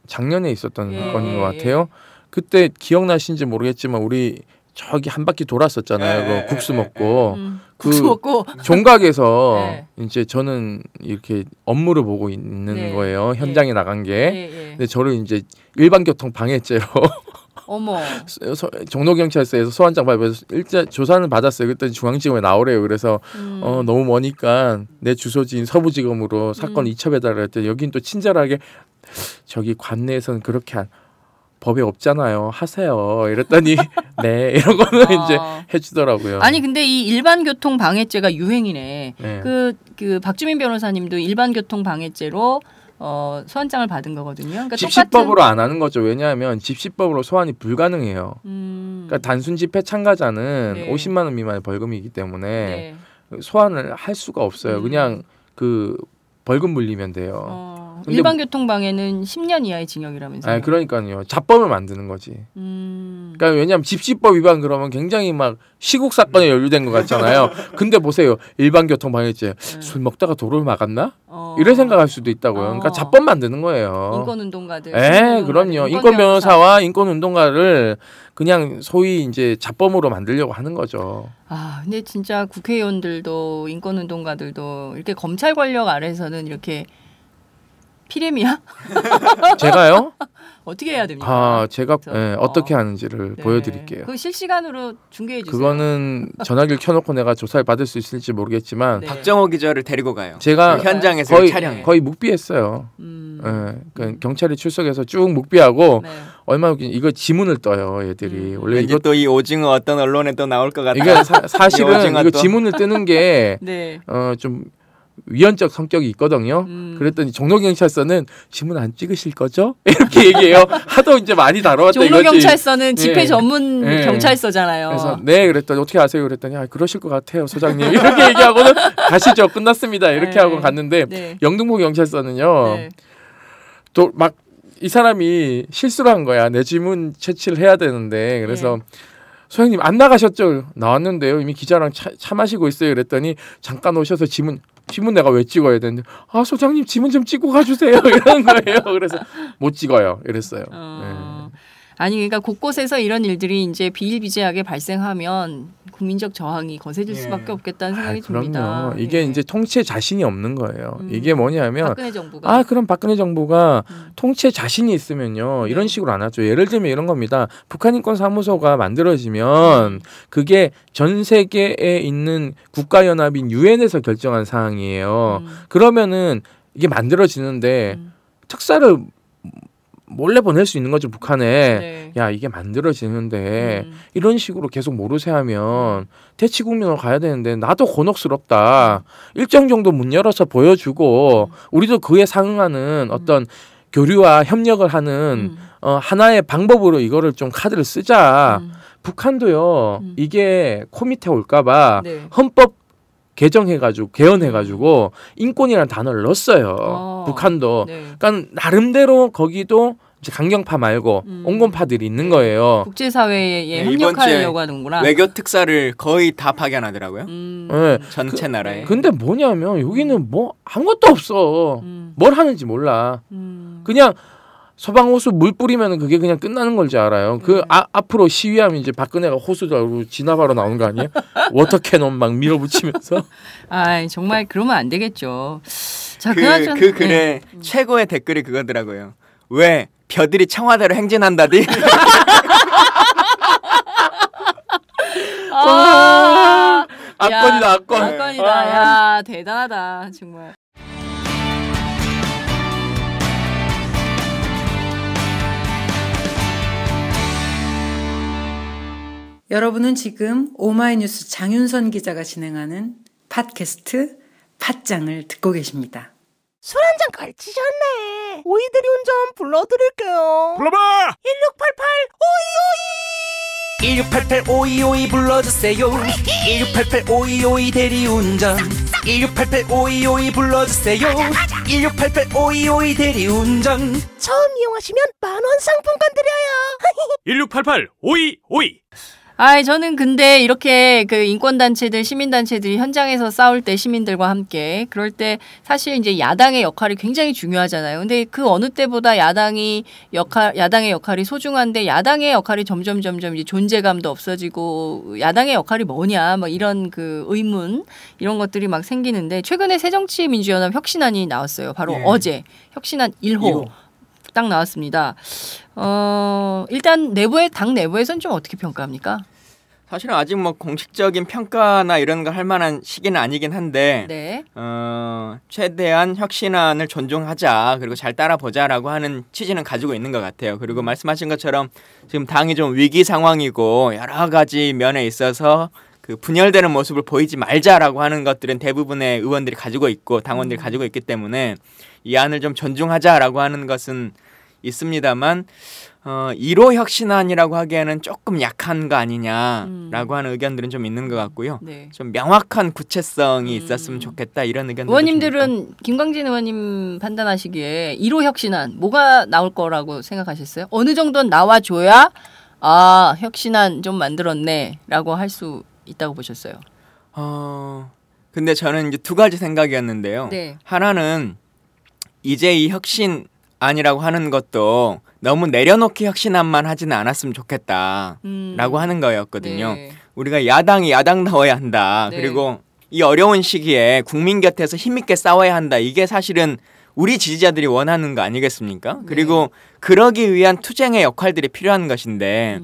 Speaker 4: 작년에 있었던
Speaker 2: 예.
Speaker 4: 건인 것 같아요. 그때 기억나신지 모르겠지만 우리 저기 한 바퀴 돌았었잖아요. 그 국수 먹고
Speaker 2: 국수 먹고
Speaker 4: 종각에서
Speaker 2: 네.
Speaker 4: 이제 저는 이렇게 업무를 보고 있는
Speaker 2: 네.
Speaker 4: 거예요. 현장에 나간 게.
Speaker 2: 예.
Speaker 4: 근데 저를 이제 일반 교통 방해죄로
Speaker 2: 어머.
Speaker 4: 종로경찰서에서 소환장 발부해서 일자 조사는 받았어요. 그랬더니 중앙지검에 나오래요. 그래서 너무 머니까 내 주소지인 서부지검으로 사건 이첩해달라 했더니 여긴 또 친절하게 저기 관내에서는 그렇게 법에 없잖아요. 하세요. 이랬더니 네 이런 거는 이제 해주더라고요.
Speaker 2: 아니 근데 이 일반 교통 방해죄가 유행이네.
Speaker 4: 네.
Speaker 2: 그 박주민 변호사님도 일반 교통 방해죄로 소환장을 받은 거거든요. 그러니까
Speaker 4: 집시법으로 안 하는 거죠. 왜냐하면 집시법으로 소환이 불가능해요. 그러니까 단순 집회 참가자는
Speaker 2: 네.
Speaker 4: 50만 원 미만의 벌금이기 때문에
Speaker 2: 네.
Speaker 4: 소환을 할 수가 없어요. 그냥 그 벌금 물리면 돼요. 근데
Speaker 2: 일반 교통방해는 10년 이하의 징역이라면서요.
Speaker 4: 아, 그러니까요. 자범을 만드는 거지. 그러니까 왜냐하면 집시법 위반 그러면 굉장히 막 시국 사건에 연루된 것 같잖아요. 근데 보세요. 일반 교통방해죄 술 먹다가 도로를 막았나? 이래 생각할 수도 있다고요. 그러니까 자범 만드는 거예요.
Speaker 2: 인권운동가들.
Speaker 4: 그럼요. 인권 변호사와 인권 운동가를 그냥 소위 이제 자범으로 만들려고 하는 거죠.
Speaker 2: 아, 근데 진짜 국회의원들도 인권운동가들도 이렇게 검찰 권력 아래서는 이렇게 피렘이야?
Speaker 4: 제가요?
Speaker 2: 어떻게 해야 됩니까?
Speaker 4: 아, 제가 어떻게 하는지를
Speaker 2: 네.
Speaker 4: 보여드릴게요.
Speaker 2: 그 실시간으로 중계해 주세요.
Speaker 4: 그거는 전화기를 켜놓고 내가 조사를 받을 수 있을지 모르겠지만
Speaker 2: 네.
Speaker 3: 박정호 기자를 데리고 가요.
Speaker 4: 제가
Speaker 3: 그 현장에서
Speaker 4: 거의
Speaker 3: 촬영.
Speaker 4: 거의 묵비했어요. 그 경찰이 출석해서 쭉 묵비하고
Speaker 2: 네.
Speaker 4: 얼마나 웃긴 이거 지문을 떠요 애들이 원래
Speaker 3: 왠지
Speaker 4: 이거
Speaker 3: 또 이 오징어 어떤 언론에 또 나올 것 같다.
Speaker 4: 이게 사실은
Speaker 3: 오징어
Speaker 4: 이거
Speaker 3: 또.
Speaker 4: 지문을 뜨는 게
Speaker 2: 네.
Speaker 4: 좀 위헌적 성격이 있거든요. 그랬더니 종로경찰서는 지문 안 찍으실 거죠? 이렇게 얘기해요. 하도 이제 많이 다뤄왔다 이거지.
Speaker 2: 종로경찰서는 집회
Speaker 4: 예.
Speaker 2: 전문
Speaker 4: 예.
Speaker 2: 경찰서잖아요.
Speaker 4: 그래서 네 그랬더니 어떻게 아세요? 그랬더니 그러실 것 같아요 소장님. 이렇게 얘기하고는 가시죠. 끝났습니다. 이렇게
Speaker 2: 네.
Speaker 4: 하고 갔는데
Speaker 2: 네.
Speaker 4: 영등포 경찰서는요.
Speaker 2: 네.
Speaker 4: 또 막 이 사람이 실수를 한 거야. 내 지문 채취를 해야 되는데 그래서 소장님 안 나가셨죠? 나왔는데요. 이미 기자랑 차 마시고 있어요. 그랬더니 잠깐 오셔서 지문 내가 왜 찍어야 되는데 소장님 지문 좀 찍고 가주세요. 이런 거예요. 그래서 못 찍어요. 이랬어요.
Speaker 2: 아니 그러니까 곳곳에서 이런 일들이 이제 비일비재하게 발생하면 국민적 저항이 거세질 수밖에 없겠다는 생각이 듭니다.
Speaker 4: 그럼요. 이게 이제 통치에 자신이 없는 거예요. 이게 뭐냐면
Speaker 2: 박근혜 정부가
Speaker 4: 그럼 박근혜 정부가 통치에 자신이 있으면요. 이런 식으로 안 하죠. 예를 들면 이런 겁니다. 북한인권사무소가 만들어지면 그게 전 세계에 있는 국가연합인 유엔에서 결정한 사항이에요. 그러면은 이게 만들어지는데 특사를 몰래 보낼 수 있는 거죠 북한에.
Speaker 2: 네.
Speaker 4: 야 이게 만들어지는데 이런 식으로 계속 모르쇠하면 대치국면으로 가야 되는데 나도 곤혹스럽다. 일정 정도 문 열어서 보여주고 우리도 그에 상응하는 어떤 교류와 협력을 하는 하나의 방법으로 이거를 좀 카드를 쓰자. 북한도요 이게 코 밑에 올까봐
Speaker 2: 네.
Speaker 4: 헌법 개정해가지고 개헌해가지고 인권이라는 단어를 넣었어요. 북한도.
Speaker 2: 네.
Speaker 4: 그러니까 나름대로 거기도 이제 강경파 말고 온건파들이 있는 거예요.
Speaker 2: 국제사회에
Speaker 3: 네, 이번
Speaker 2: 협력하려고 하는구나.
Speaker 3: 외교 특사를 거의 다 파견하더라고요.
Speaker 4: 네.
Speaker 3: 전체 나라에.
Speaker 4: 근데 뭐냐면 여기는 뭐 아무것도 없어. 뭘 하는지 몰라. 그냥 소방호수 물 뿌리면 그게 그냥 끝나는 걸 줄 알아요. 그 앞으로 시위하면 이제 박근혜가 호수 달고 진압하러 나오는 거 아니에요? 워터캐논 막 밀어붙이면서.
Speaker 2: 정말 그러면 안 되겠죠. 자,
Speaker 3: 그 글에 최고의 댓글이 그거더라고요. 왜 벼들이 청와대로 행진한다디?
Speaker 4: 압권이다 압권.
Speaker 2: 압권이다. 야 대단하다 정말.
Speaker 5: 여러분은 지금 오마이뉴스 장윤선 기자가 진행하는 팟캐스트 팟짱을 듣고 계십니다.
Speaker 6: 술 한잔 걸치셨네. 오이대리 운전 불러드릴게요.
Speaker 1: 불러봐.
Speaker 6: 1688 오이오이 불러주세요. 1688 오이오이 대리운전 1688 오이오이 불러주세요. 1688 오이오이 대리운전 처음 이용하시면 만원 상품권 드려요.
Speaker 1: 1688 5252.
Speaker 2: 저는 근데 이렇게 그 인권단체들, 시민단체들이 현장에서 싸울 때 시민들과 함께 그럴 때 사실 이제 야당의 역할이 굉장히 중요하잖아요. 근데 그 어느 때보다 야당의 역할이 소중한데 야당의 역할이 점점 이제 존재감도 없어지고 야당의 역할이 뭐냐 막 이런 그 의문 이런 것들이 막 생기는데 최근에 새정치민주연합 혁신안이 나왔어요. 바로 어제 혁신안 1호. 딱 나왔습니다. 일단 당 내부에서는 좀 어떻게 평가합니까?
Speaker 3: 사실은 아직 뭐 공식적인 평가나 이런 거 할 만한 시기는 아니긴 한데
Speaker 2: 네.
Speaker 3: 최대한 혁신안을 존중하자 그리고 잘 따라보자라고 하는 취지는 가지고 있는 것 같아요. 그리고 말씀하신 것처럼 지금 당이 좀 위기 상황이고 여러 가지 면에 있어서 그 분열되는 모습을 보이지 말자라고 하는 것들은 대부분의 의원들이 가지고 있고 당원들이 가지고 있기 때문에 이 안을 좀 존중하자라고 하는 것은 있습니다만 1호 혁신안이라고 하기에는 조금 약한 거 아니냐라고 하는 의견들은 좀 있는 것 같고요.
Speaker 2: 네.
Speaker 3: 좀 명확한 구체성이 있었으면 좋겠다 이런 의견들.
Speaker 2: 의원님들은 김광진 의원님 판단하시기에 1호 혁신안 뭐가 나올 거라고 생각하셨어요? 어느 정도는 나와줘야 혁신안 좀 만들었네라고 할 수 있다고 보셨어요?
Speaker 3: 근데 저는 이제 두 가지 생각이었는데요.
Speaker 2: 네.
Speaker 3: 하나는 이제 이 혁신안이라고 하는 것도 너무 내려놓기 혁신안만 하지는 않았으면 좋겠다라고 하는 거였거든요.
Speaker 2: 네.
Speaker 3: 우리가 야당이 야당다워야 한다.
Speaker 2: 네.
Speaker 3: 그리고 이 어려운 시기에 국민 곁에서 힘있게 싸워야 한다. 이게 사실은 우리 지지자들이 원하는 거 아니겠습니까? 그리고 그러기 위한 투쟁의 역할들이 필요한 것인데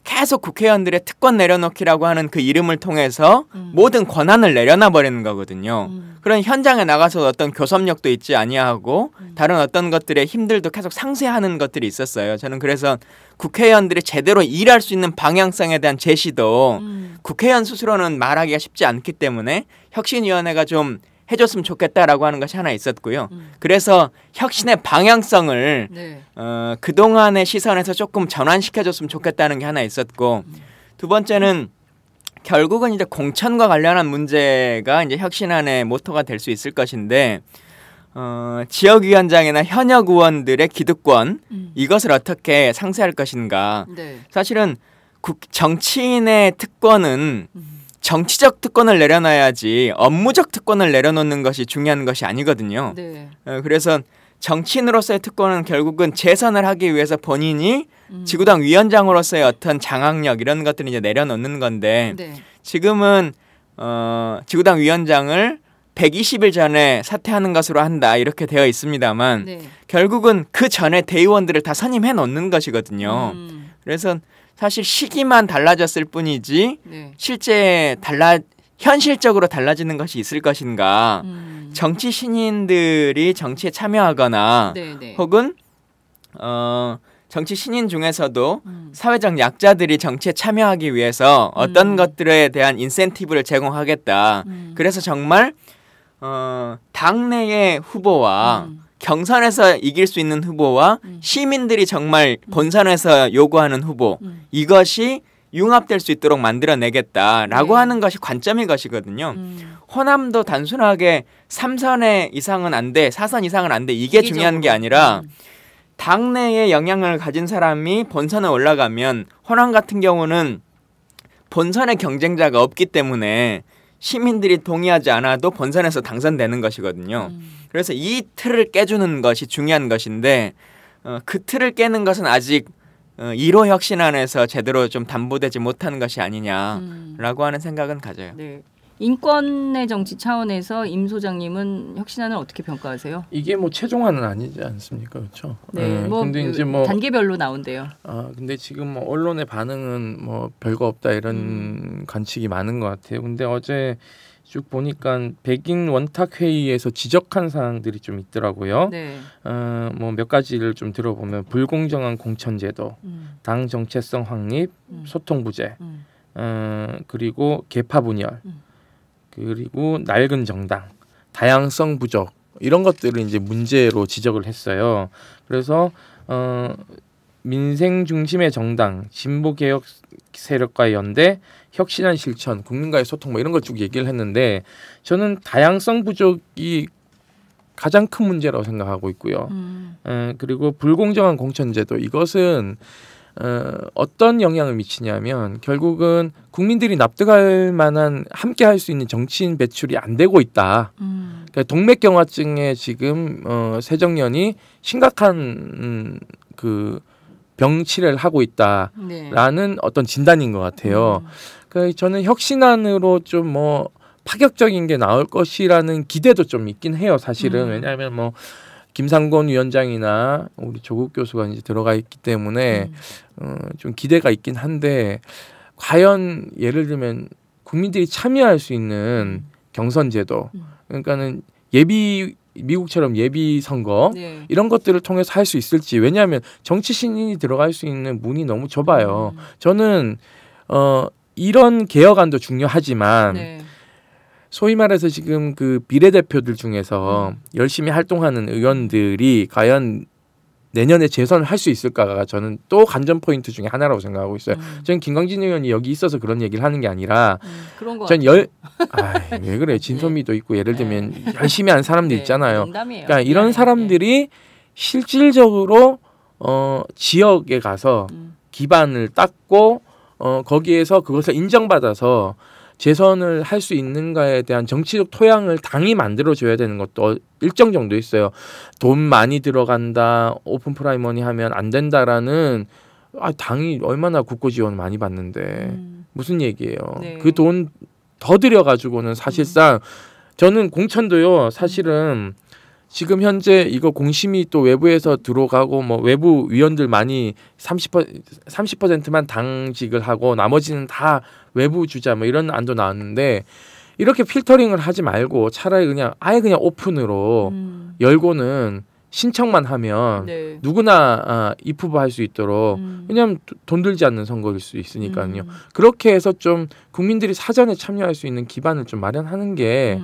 Speaker 3: 계속 국회의원들의 특권 내려놓기라고 하는 그 이름을 통해서 모든 권한을 내려놔 버리는 거거든요. 그런 현장에 나가서 어떤 교섭력도 있지 아니하고 다른 어떤 것들의 힘들도 계속 상쇄하는 것들이 있었어요. 저는 그래서 국회의원들이 제대로 일할 수 있는 방향성에 대한 제시도 국회의원 스스로는 말하기가 쉽지 않기 때문에 혁신위원회가 좀 해줬으면 좋겠다라고 하는 것이 하나 있었고요. 그래서 혁신의 방향성을
Speaker 2: 네.
Speaker 3: 그동안의 시선에서 조금 전환시켜줬으면 좋겠다는 게 하나 있었고 두 번째는 결국은 이제 공천과 관련한 문제가 이제 혁신안의 모토가 될 수 있을 것인데 지역위원장이나 현역 의원들의 기득권 이것을 어떻게 상쇄할 것인가.
Speaker 2: 네.
Speaker 3: 사실은 정치인의 특권은 정치적 특권을 내려놔야지 업무적 특권을 내려놓는 것이 중요한 것이 아니거든요.
Speaker 2: 네.
Speaker 3: 그래서 정치인으로서의 특권은 결국은 재선을 하기 위해서 본인이 지구당 위원장으로서의 어떤 장악력 이런 것들을 이제 내려놓는 건데
Speaker 2: 네.
Speaker 3: 지금은 지구당 위원장을 120일 전에 사퇴하는 것으로 한다 이렇게 되어 있습니다만
Speaker 2: 네.
Speaker 3: 결국은 그 전에 대의원들을 다 선임해 놓는 것이거든요. 그래서 사실 시기만 달라졌을 뿐이지
Speaker 2: 네.
Speaker 3: 실제 현실적으로 달라지는 것이 있을 것인가. 정치 신인들이 정치에 참여하거나
Speaker 2: 네, 네.
Speaker 3: 혹은 정치 신인 중에서도 사회적 약자들이 정치에 참여하기 위해서 어떤 것들에 대한 인센티브를 제공하겠다. 그래서 정말 당내의 후보와 경선에서 이길 수 있는 후보와 시민들이 정말 본선에서 요구하는 후보 이것이 융합될 수 있도록 만들어내겠다라고 하는 것이 관점인 것이거든요. 호남도 단순하게 3선 이상은 안 돼, 4선 이상은 안 돼 이게 중요한 게 아니라 당내에 영향을 가진 사람이 본선에 올라가면 호남 같은 경우는 본선에 경쟁자가 없기 때문에 시민들이 동의하지 않아도 본선에서 당선되는 것이거든요. 그래서 이 틀을 깨주는 것이 중요한 것인데 그 틀을 깨는 것은 아직 1호 혁신안에서 제대로 좀 담보되지 못한 것이 아니냐라고 하는 생각은 가져요.
Speaker 2: 네. 인권의 정치 차원에서 임 소장님은 혁신안을 어떻게 평가하세요?
Speaker 4: 이게 뭐 최종안은 아니지 않습니까, 그렇죠?
Speaker 2: 네,
Speaker 4: 근데 이제 뭐
Speaker 2: 단계별로 나온대요.
Speaker 4: 근데 지금 뭐 언론의 반응은 뭐 별거 없다 이런 관측이 많은 것 같아요. 근데 어제 쭉 보니까 백인 원탁 회의에서 지적한 사항들이 좀 있더라고요.
Speaker 2: 네.
Speaker 4: 뭐 몇 가지를 좀 들어보면 불공정한 공천제도, 당 정체성 확립, 소통 부재, 그리고 계파 분열. 그리고 낡은 정당, 다양성 부족 이런 것들을 이제 문제로 지적을 했어요. 그래서 민생 중심의 정당, 진보 개혁 세력과의 연대, 혁신안 실천, 국민과의 소통 뭐 이런 걸 쭉 얘기를 했는데 저는 다양성 부족이 가장 큰 문제라고 생각하고 있고요. 그리고 불공정한 공천제도 이것은 어떤 영향을 미치냐면 결국은 국민들이 납득할 만한 함께 할 수 있는 정치인 배출이 안 되고 있다. 그러니까 동맥경화증에 지금 새정년이 심각한 그 병치레를 하고 있다라는 어떤 진단인 것 같아요. 그러니까 저는 혁신안으로 좀 뭐 파격적인 게 나올 것이라는 기대도 좀 있긴 해요. 사실은 왜냐하면 뭐 김상곤 위원장이나 우리 조국 교수가 이제 들어가 있기 때문에 좀 기대가 있긴 한데 과연 예를 들면 국민들이 참여할 수 있는 경선제도 그러니까는 미국처럼 예비 선거
Speaker 2: 네.
Speaker 4: 이런 것들을 통해서 할 수 있을지 왜냐하면 정치 신인이 들어갈 수 있는 문이 너무 좁아요. 저는 이런 개혁안도 중요하지만
Speaker 2: 네.
Speaker 4: 소위 말해서 지금 그 비례대표들 중에서 열심히 활동하는 의원들이 과연 내년에 재선을 할 수 있을까가 저는 또 관전 포인트 중에 하나라고 생각하고 있어요. 저는 김광진 의원이 여기 있어서 그런 얘기를 하는 게 아니라
Speaker 2: 그런 거
Speaker 4: 전 왜 그래 진소미도 있고 예를 들면 열심히 하는 사람들 있잖아요.
Speaker 2: 농담이에요.
Speaker 4: 그러니까 이런 사람들이 실질적으로 지역에 가서 기반을 닦고 거기에서 그것을 인정받아서 재선을 할 수 있는가에 대한 정치적 토양을 당이 만들어줘야 되는 것도 일정 정도 있어요. 돈 많이 들어간다, 오픈 프라이머니 하면 안 된다라는 당이 얼마나 국고 지원 많이 받는데 무슨 얘기예요.
Speaker 2: 네.
Speaker 4: 그 돈 더 들여가지고는 사실상 저는 공천도요 사실은 지금 현재 이거 공심이 또 외부에서 들어가고 뭐 외부 위원들 많이 30%만 당직을 하고 나머지는 다 외부 주자 뭐 이런 안도 나왔는데 이렇게 필터링을 하지 말고 차라리 그냥 아예 그냥 오픈으로 열고는 신청만 하면
Speaker 2: 네.
Speaker 4: 누구나 입 후보할 수 있도록 왜냐하면 돈 들지 않는 선거일 수 있으니까요. 그렇게 해서 좀 국민들이 사전에 참여할 수 있는 기반을 좀 마련하는 게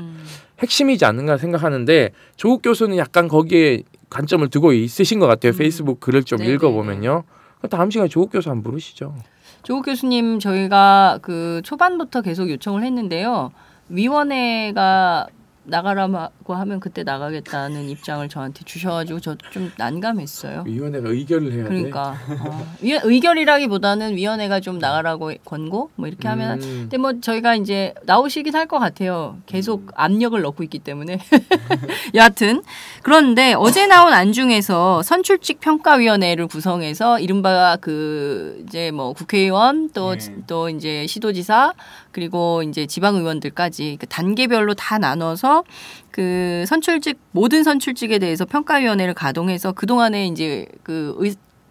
Speaker 4: 핵심이지 않는가 생각하는데 조국 교수는 약간 거기에 관점을 두고 있으신 것 같아요. 페이스북 글을 좀
Speaker 2: 네네네.
Speaker 4: 읽어보면요. 다음 시간에 조국 교수 한번 부르시죠.
Speaker 2: 조국 교수님 저희가 그 초반부터 계속 요청을 했는데요. 위원회가 나가라고 하면 그때 나가겠다는 입장을 저한테 주셔가지고 저 좀 난감했어요.
Speaker 4: 위원회가 의결을 해야
Speaker 2: 그러니까 의결이라기보다는 위원회가 좀 나가라고 권고 뭐 이렇게 하면 근데 뭐 저희가 이제 나오시긴 할 것 같아요. 계속 압력을 넣고 있기 때문에 여하튼 그런데 어제 나온 안 중에서 선출직 평가위원회를 구성해서 이른바 그 이제 뭐 국회의원 또 이제 시도지사 그리고 이제 지방의원들까지 그 단계별로 다 나눠서 그 선출직 모든 선출직에 대해서 평가위원회를 가동해서 그 동안에 이제 그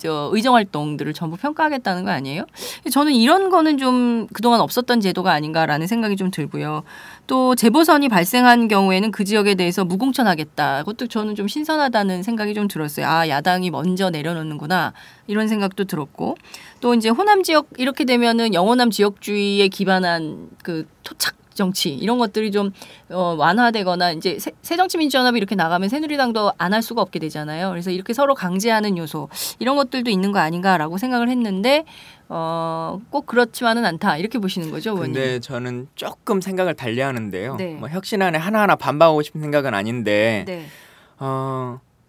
Speaker 2: 의정 활동들을 전부 평가하겠다는 거 아니에요? 저는 이런 거는 좀 그동안 없었던 제도가 아닌가라는 생각이 좀 들고요. 또 재보선이 발생한 경우에는 그 지역에 대해서 무공천하겠다. 그것도 저는 좀 신선하다는 생각이 좀 들었어요. 아, 야당이 먼저 내려놓는구나. 이런 생각도 들었고. 또 이제 호남 지역 이렇게 되면은 영호남 지역주의에 기반한 그 토착 정치 이런 것들이 좀 완화되거나 이제 새정치민주연합이 이렇게 나가면 새누리당도 안 할 수가 없게 되잖아요. 그래서 이렇게 서로 강제하는 요소 이런 것들도 있는 거 아닌가라고 생각을 했는데 꼭 그렇지만은 않다 이렇게 보시는 거죠, 의원님?
Speaker 3: 근데 저는 조금 생각을 달리하는데요.
Speaker 2: 네.
Speaker 3: 뭐 혁신안에 하나하나 반박하고 싶은 생각은 아닌데
Speaker 2: 네.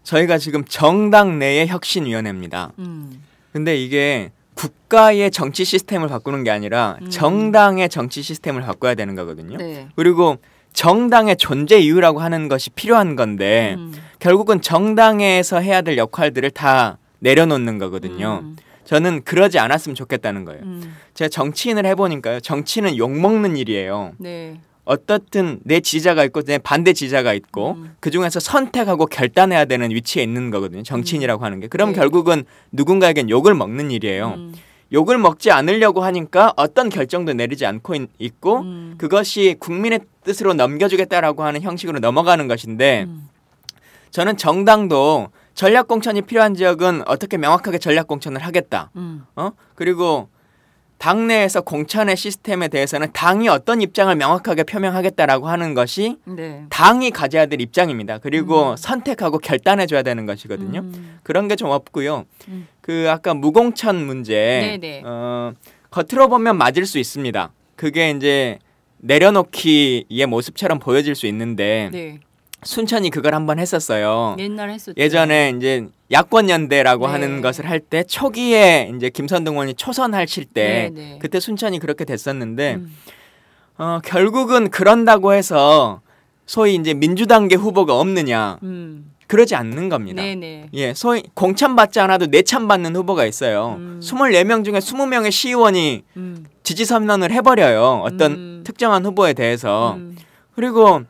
Speaker 3: 저희가 지금 정당 내의 혁신위원회입니다. 근데 이게 국가의 정치 시스템을 바꾸는 게 아니라 정당의 정치 시스템을 바꿔야 되는 거거든요.
Speaker 2: 네.
Speaker 3: 그리고 정당의 존재 이유라고 하는 것이 필요한 건데 결국은 정당에서 해야 될 역할들을 다 내려놓는 거거든요. 저는 그러지 않았으면 좋겠다는 거예요. 제가 정치인을 해보니까요. 정치는 욕먹는 일이에요.
Speaker 2: 네.
Speaker 3: 어떻든 내 지지자가 있고 내 반대 지지자가 있고 그중에서 선택하고 결단해야 되는 위치에 있는 거거든요. 정치인이라고 하는 게. 그럼
Speaker 2: 네.
Speaker 3: 결국은 누군가에겐 욕을 먹는 일이에요. 욕을 먹지 않으려고 하니까 어떤 결정도 내리지 않고 있고 그것이 국민의 뜻으로 넘겨주겠다라고 하는 형식으로 넘어가는 것인데 저는 정당도 전략공천이 필요한 지역은 어떻게 명확하게 전략공천을 하겠다. 그리고 당내에서 공천의 시스템에 대해서는 당이 어떤 입장을 명확하게 표명하겠다라고 하는 것이
Speaker 2: 네.
Speaker 3: 당이 가져야 될 입장입니다. 그리고 선택하고 결단해줘야 되는 것이거든요. 그런 게 좀 없고요. 그 아까 무공천 문제
Speaker 2: 네네.
Speaker 3: 겉으로 보면 맞을 수 있습니다. 그게 이제 내려놓기의 모습처럼 보여질 수 있는데
Speaker 2: 네.
Speaker 3: 순천이 그걸 한번 했었어요.
Speaker 2: 옛날 했었죠.
Speaker 3: 예전에 이제 야권연대라고
Speaker 2: 네.
Speaker 3: 하는 것을 할 때 초기에 이제 김선동 의원이 초선하실 때
Speaker 2: 네.
Speaker 3: 그때 순천이 그렇게 됐었는데 결국은 그런다고 해서 소위 이제 민주당계 후보가 없느냐 그러지 않는 겁니다.
Speaker 2: 네네.
Speaker 3: 예, 소위 공천 받지 않아도 내참 받는 후보가 있어요. 24명 중에 20명의 시의원이 지지 선언을 해버려요. 어떤 특정한 후보에 대해서. 그리고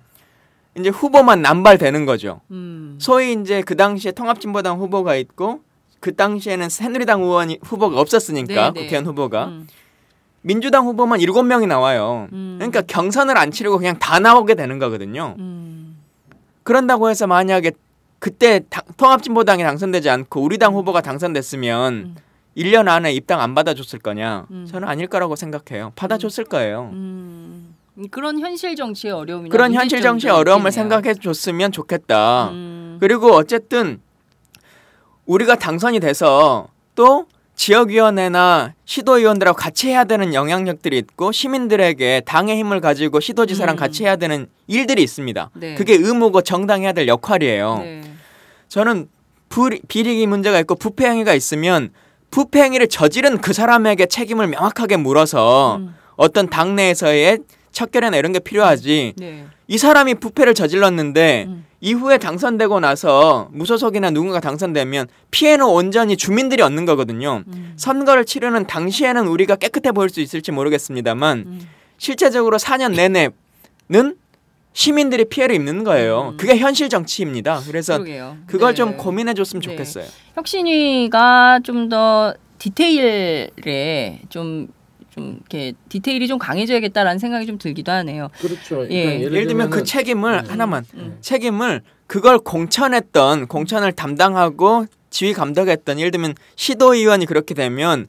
Speaker 3: 이제 후보만 남발되는 거죠. 소위 이제 그 당시에 통합진보당 후보가 있고 그 당시에는 새누리당 후보가 없었으니까
Speaker 2: 네네.
Speaker 3: 국회의원 후보가 민주당 후보만 7명이 나와요. 그러니까 경선을 안 치르고 그냥 다 나오게 되는 거거든요. 그런다고 해서 만약에 그때 통합진보당이 당선되지 않고 우리 당 후보가 당선됐으면 1년 안에 입당 안 받아줬을 거냐? 저는 아닐 거라고 생각해요. 받아줬을 거예요.
Speaker 2: 그런 현실 정치의 어려움이나
Speaker 3: 그런 현실 정치의 어려움을 생각해 줬으면 좋겠다. 그리고 어쨌든 우리가 당선이 돼서 또 지역위원회나 시도의원들하고 같이 해야 되는 영향력들이 있고 시민들에게 당의 힘을 가지고 시도지사랑 같이 해야 되는 일들이 있습니다.
Speaker 2: 네.
Speaker 3: 그게 의무고 정당해야 될 역할이에요.
Speaker 2: 네.
Speaker 3: 저는 비리기 문제가 있고 부패 행위가 있으면 부패 행위를 저지른 그 사람에게 책임을 명확하게 물어서 어떤 당내에서의 척결이나 이런 게 필요하지.
Speaker 2: 네.
Speaker 3: 이 사람이 부패를 저질렀는데 이후에 당선되고 나서 무소속이나 누군가 당선되면 피해는 온전히 주민들이 얻는 거거든요. 선거를 치르는 당시에는 우리가 깨끗해 보일 수 있을지 모르겠습니다만 실제적으로 4년 내내는 시민들이 피해를 입는 거예요. 그게 현실 정치입니다. 그래서
Speaker 2: 그러게요.
Speaker 3: 그걸
Speaker 2: 네.
Speaker 3: 좀 고민해 줬으면
Speaker 2: 네.
Speaker 3: 좋겠어요.
Speaker 2: 혁신위가 좀 더 디테일에 좀 이렇게 디테일이 좀 강해져야겠다라는 생각이 좀 들기도 하네요.
Speaker 4: 그렇죠.
Speaker 2: 예.
Speaker 3: 예를 들면 그 책임을 하나만 책임을 그걸 공천을 담당하고 지휘 감독했던 예를 들면 시도의원이 그렇게 되면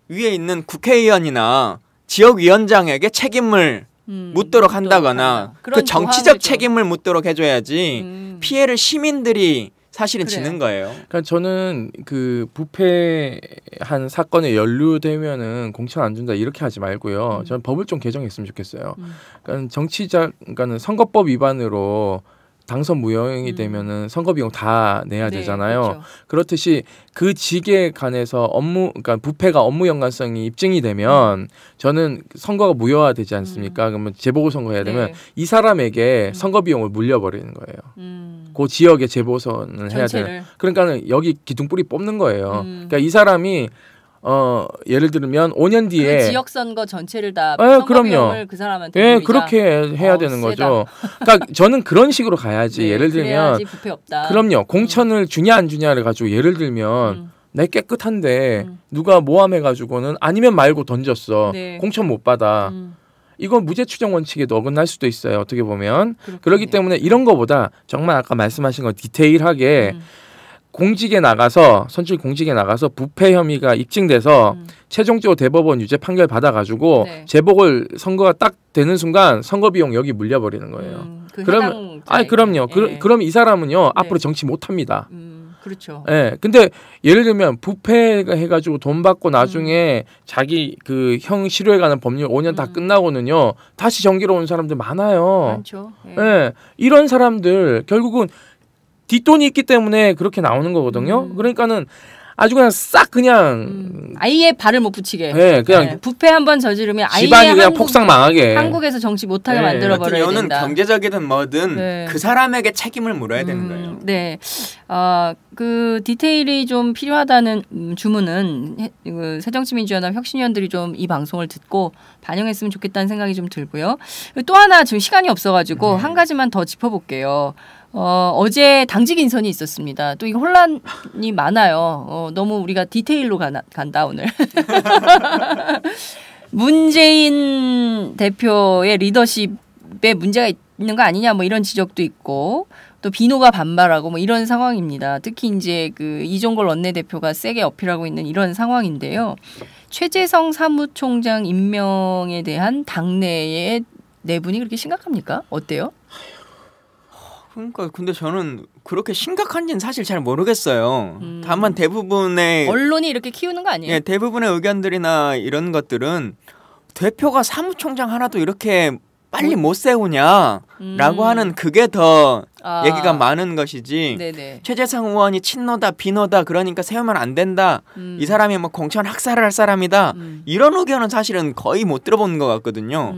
Speaker 3: 위에 있는 국회의원이나 지역위원장에게 책임을 묻도록 한다거나 그 정치적 책임을 묻도록 해줘야지 피해를 시민들이 사실은
Speaker 2: 그래요.
Speaker 3: 지는 거예요.
Speaker 4: 그러니까 저는 그 부패한 사건에 연루되면은 공천 안 준다 이렇게 하지 말고요. 저는 법을 좀 개정했으면 좋겠어요. 그러니까 그러니까는 선거법 위반으로 당선 무효행위 되면은 선거 비용 다 내야
Speaker 2: 네,
Speaker 4: 되잖아요.
Speaker 2: 그렇죠.
Speaker 4: 그렇듯이 그 직에 관해서 그러니까 부패가 업무 연관성이 입증이 되면 저는 선거가 무효화되지 않습니까? 그러면 재보궐선거 해야 되면
Speaker 2: 네.
Speaker 4: 이 사람에게 선거 비용을 물려버리는 거예요. 그 지역의 재보선을 해야 되는. 그러니까는 여기 기둥뿌리 뽑는 거예요. 그러니까 이 사람이 예를 들면 5년 뒤에
Speaker 2: 그 지역 선거 전체를 다
Speaker 4: 예,
Speaker 2: 선거
Speaker 4: 그럼요.
Speaker 2: 비용을 그 사람한테
Speaker 4: 예,
Speaker 2: 돌리자.
Speaker 4: 그렇게 해야 되는 거죠. 그러니까 저는 그런 식으로 가야지.
Speaker 2: 네,
Speaker 4: 예를 들면
Speaker 2: 그래야지 부패 없다.
Speaker 4: 그럼요. 공천을 주냐 안 주냐를 가지고 예를 들면 내 깨끗한데 누가 모함해 가지고는 아니면 말고 던졌어.
Speaker 2: 네.
Speaker 4: 공천 못 받아. 이건 무죄 추정 원칙에도 어긋날 수도 있어요. 어떻게 보면. 그렇기 때문에 이런 거보다 정말 아까 말씀하신 거 디테일하게 공직에 나가서 선출 공직에 나가서 부패 혐의가 입증돼서 최종적으로 대법원 유죄 판결 받아가지고
Speaker 2: 네.
Speaker 4: 재보궐 선거가 딱 되는 순간 선거 비용 여기 물려버리는 거예요. 그러면 그럼요.
Speaker 2: 예.
Speaker 4: 그럼 이 사람은요 앞으로 정치 못합니다.
Speaker 2: 그렇죠.
Speaker 4: 예. 근데 예를 들면 부패가 해가지고 돈 받고 나중에 자기 그 형 실효해가는 법률 5년 다 끝나고는요 다시 정기로 온 사람들 많아요.
Speaker 2: 많죠. 예.
Speaker 4: 예. 이런 사람들 결국은 뒷돈이 있기 때문에 그렇게 나오는 거거든요. 그러니까는 아주 그냥 싹 그냥
Speaker 2: 아예 발을 못 붙이게.
Speaker 4: 예, 그냥
Speaker 2: 예. 부패 한번 저지르면 아예
Speaker 4: 집안이 그냥 폭삭 망하게.
Speaker 2: 한국에서 정치 못하게
Speaker 4: 네.
Speaker 2: 만들어 버려야
Speaker 3: 여는
Speaker 2: 된다.
Speaker 3: 경제적이든 뭐든
Speaker 2: 네.
Speaker 3: 그 사람에게 책임을 물어야 되는 거예요.
Speaker 2: 네, 그 디테일이 좀 필요하다는 주문은 그 새정치민주연합 혁신위원들이 좀 이 방송을 듣고 반영했으면 좋겠다는 생각이 좀 들고요. 또 하나 지금 시간이 없어가지고 한 가지만 더 짚어볼게요. 어제 당직 인선이 있었습니다. 또 이거 혼란이 많아요. 너무 우리가 디테일로 간다 오늘. 문재인 대표의 리더십에 문제가 있는 거 아니냐 뭐 이런 지적도 있고 또 비노가 반발하고 뭐 이런 상황입니다. 특히 이제 그 이종걸 원내대표가 세게 어필하고 있는 이런 상황인데요. 최재성 사무총장 임명에 대한 당내의 내분이 그렇게 심각합니까? 어때요?
Speaker 3: 그러니까 근데 저는 그렇게 심각한지는 사실 잘 모르겠어요. 다만 대부분의
Speaker 2: 언론이 이렇게 키우는 거 아니에요?
Speaker 3: 예, 대부분의 의견들이나 이런 것들은 대표가 사무총장 하나도 이렇게 빨리 못 세우냐라고 하는 그게 더 얘기가 많은 것이지.
Speaker 2: 네네.
Speaker 3: 최재성 의원이 친노다 비노다 그러니까 세우면 안 된다. 이 사람이 뭐 공천 학살을 할 사람이다. 이런 의견은 사실은 거의 못 들어본 것 같거든요.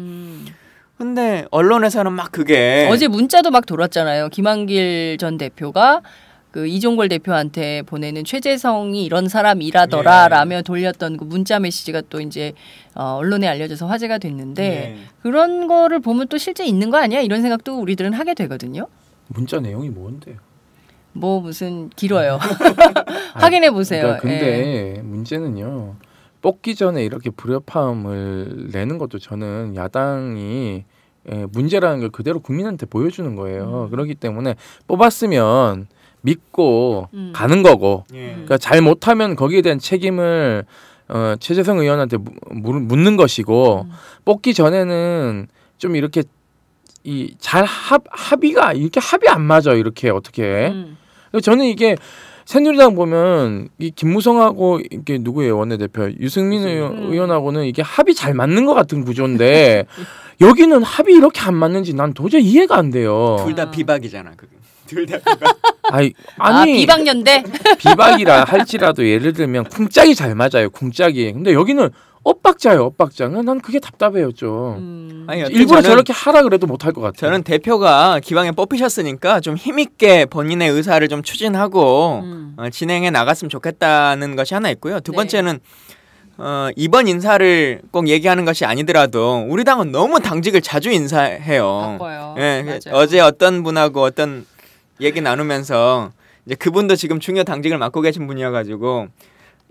Speaker 3: 근데 언론에서는 막 그게
Speaker 2: 어제 문자도 막 돌았잖아요. 김한길 전 대표가 그 이종걸 대표한테 보내는 최재성이 이런 사람이라더라라며 돌렸던 그 문자 메시지가 또 이제 언론에 알려져서 화제가 됐는데 그런 거를 보면 또 실제 있는 거 아니야? 이런 생각도 우리들은 하게 되거든요.
Speaker 4: 문자 내용이 뭔데요?
Speaker 2: 뭐 무슨 길어요. 확인해 보세요.
Speaker 4: 그러니까 근데 문제는요. 뽑기 전에 이렇게 불협화음을 내는 것도 저는 야당이 문제라는 걸 그대로 국민한테 보여주는 거예요. 그렇기 때문에 뽑았으면 믿고 가는 거고 그러니까 잘 못하면 거기에 대한 책임을 최재성 의원한테 묻는 것이고 뽑기 전에는 좀 이렇게 이 잘 합의가 이렇게 합이 안 맞아 이렇게 어떻게 저는 이게 새누리당 보면 이 김무성하고 이게 누구예요 원내대표 유승민 의원하고는 이게 합이 잘 맞는 것 같은 구조인데 여기는 합이 이렇게 안 맞는지 난 도저히 이해가 안 돼요.
Speaker 3: 둘 다 비박이잖아. 둘 다 비박.
Speaker 4: 아니
Speaker 2: 비박연대
Speaker 4: 비박이라 할지라도 예를 들면 쿵짝이 잘 맞아요. 쿵짝이. 근데 여기는 엇박자예요. 엇박자. 난 그게 답답해요 좀.
Speaker 3: 아니,
Speaker 4: 일부러 저렇게 하라 그래도 못할 것 같아요.
Speaker 3: 저는 대표가 기왕에 뽑히셨으니까 좀 힘있게 본인의 의사를 좀 추진하고 진행해 나갔으면 좋겠다는 것이 하나 있고요. 두 번째는 이번 인사를 꼭 얘기하는 것이 아니더라도 우리 당은 너무 당직을 자주 인사해요.
Speaker 2: 바빠요.
Speaker 3: 예,
Speaker 2: 맞아요.
Speaker 3: 어제 어떤 분하고 어떤 얘기 나누면서 이제 그분도 지금 중요 당직을 맡고 계신 분이어가지고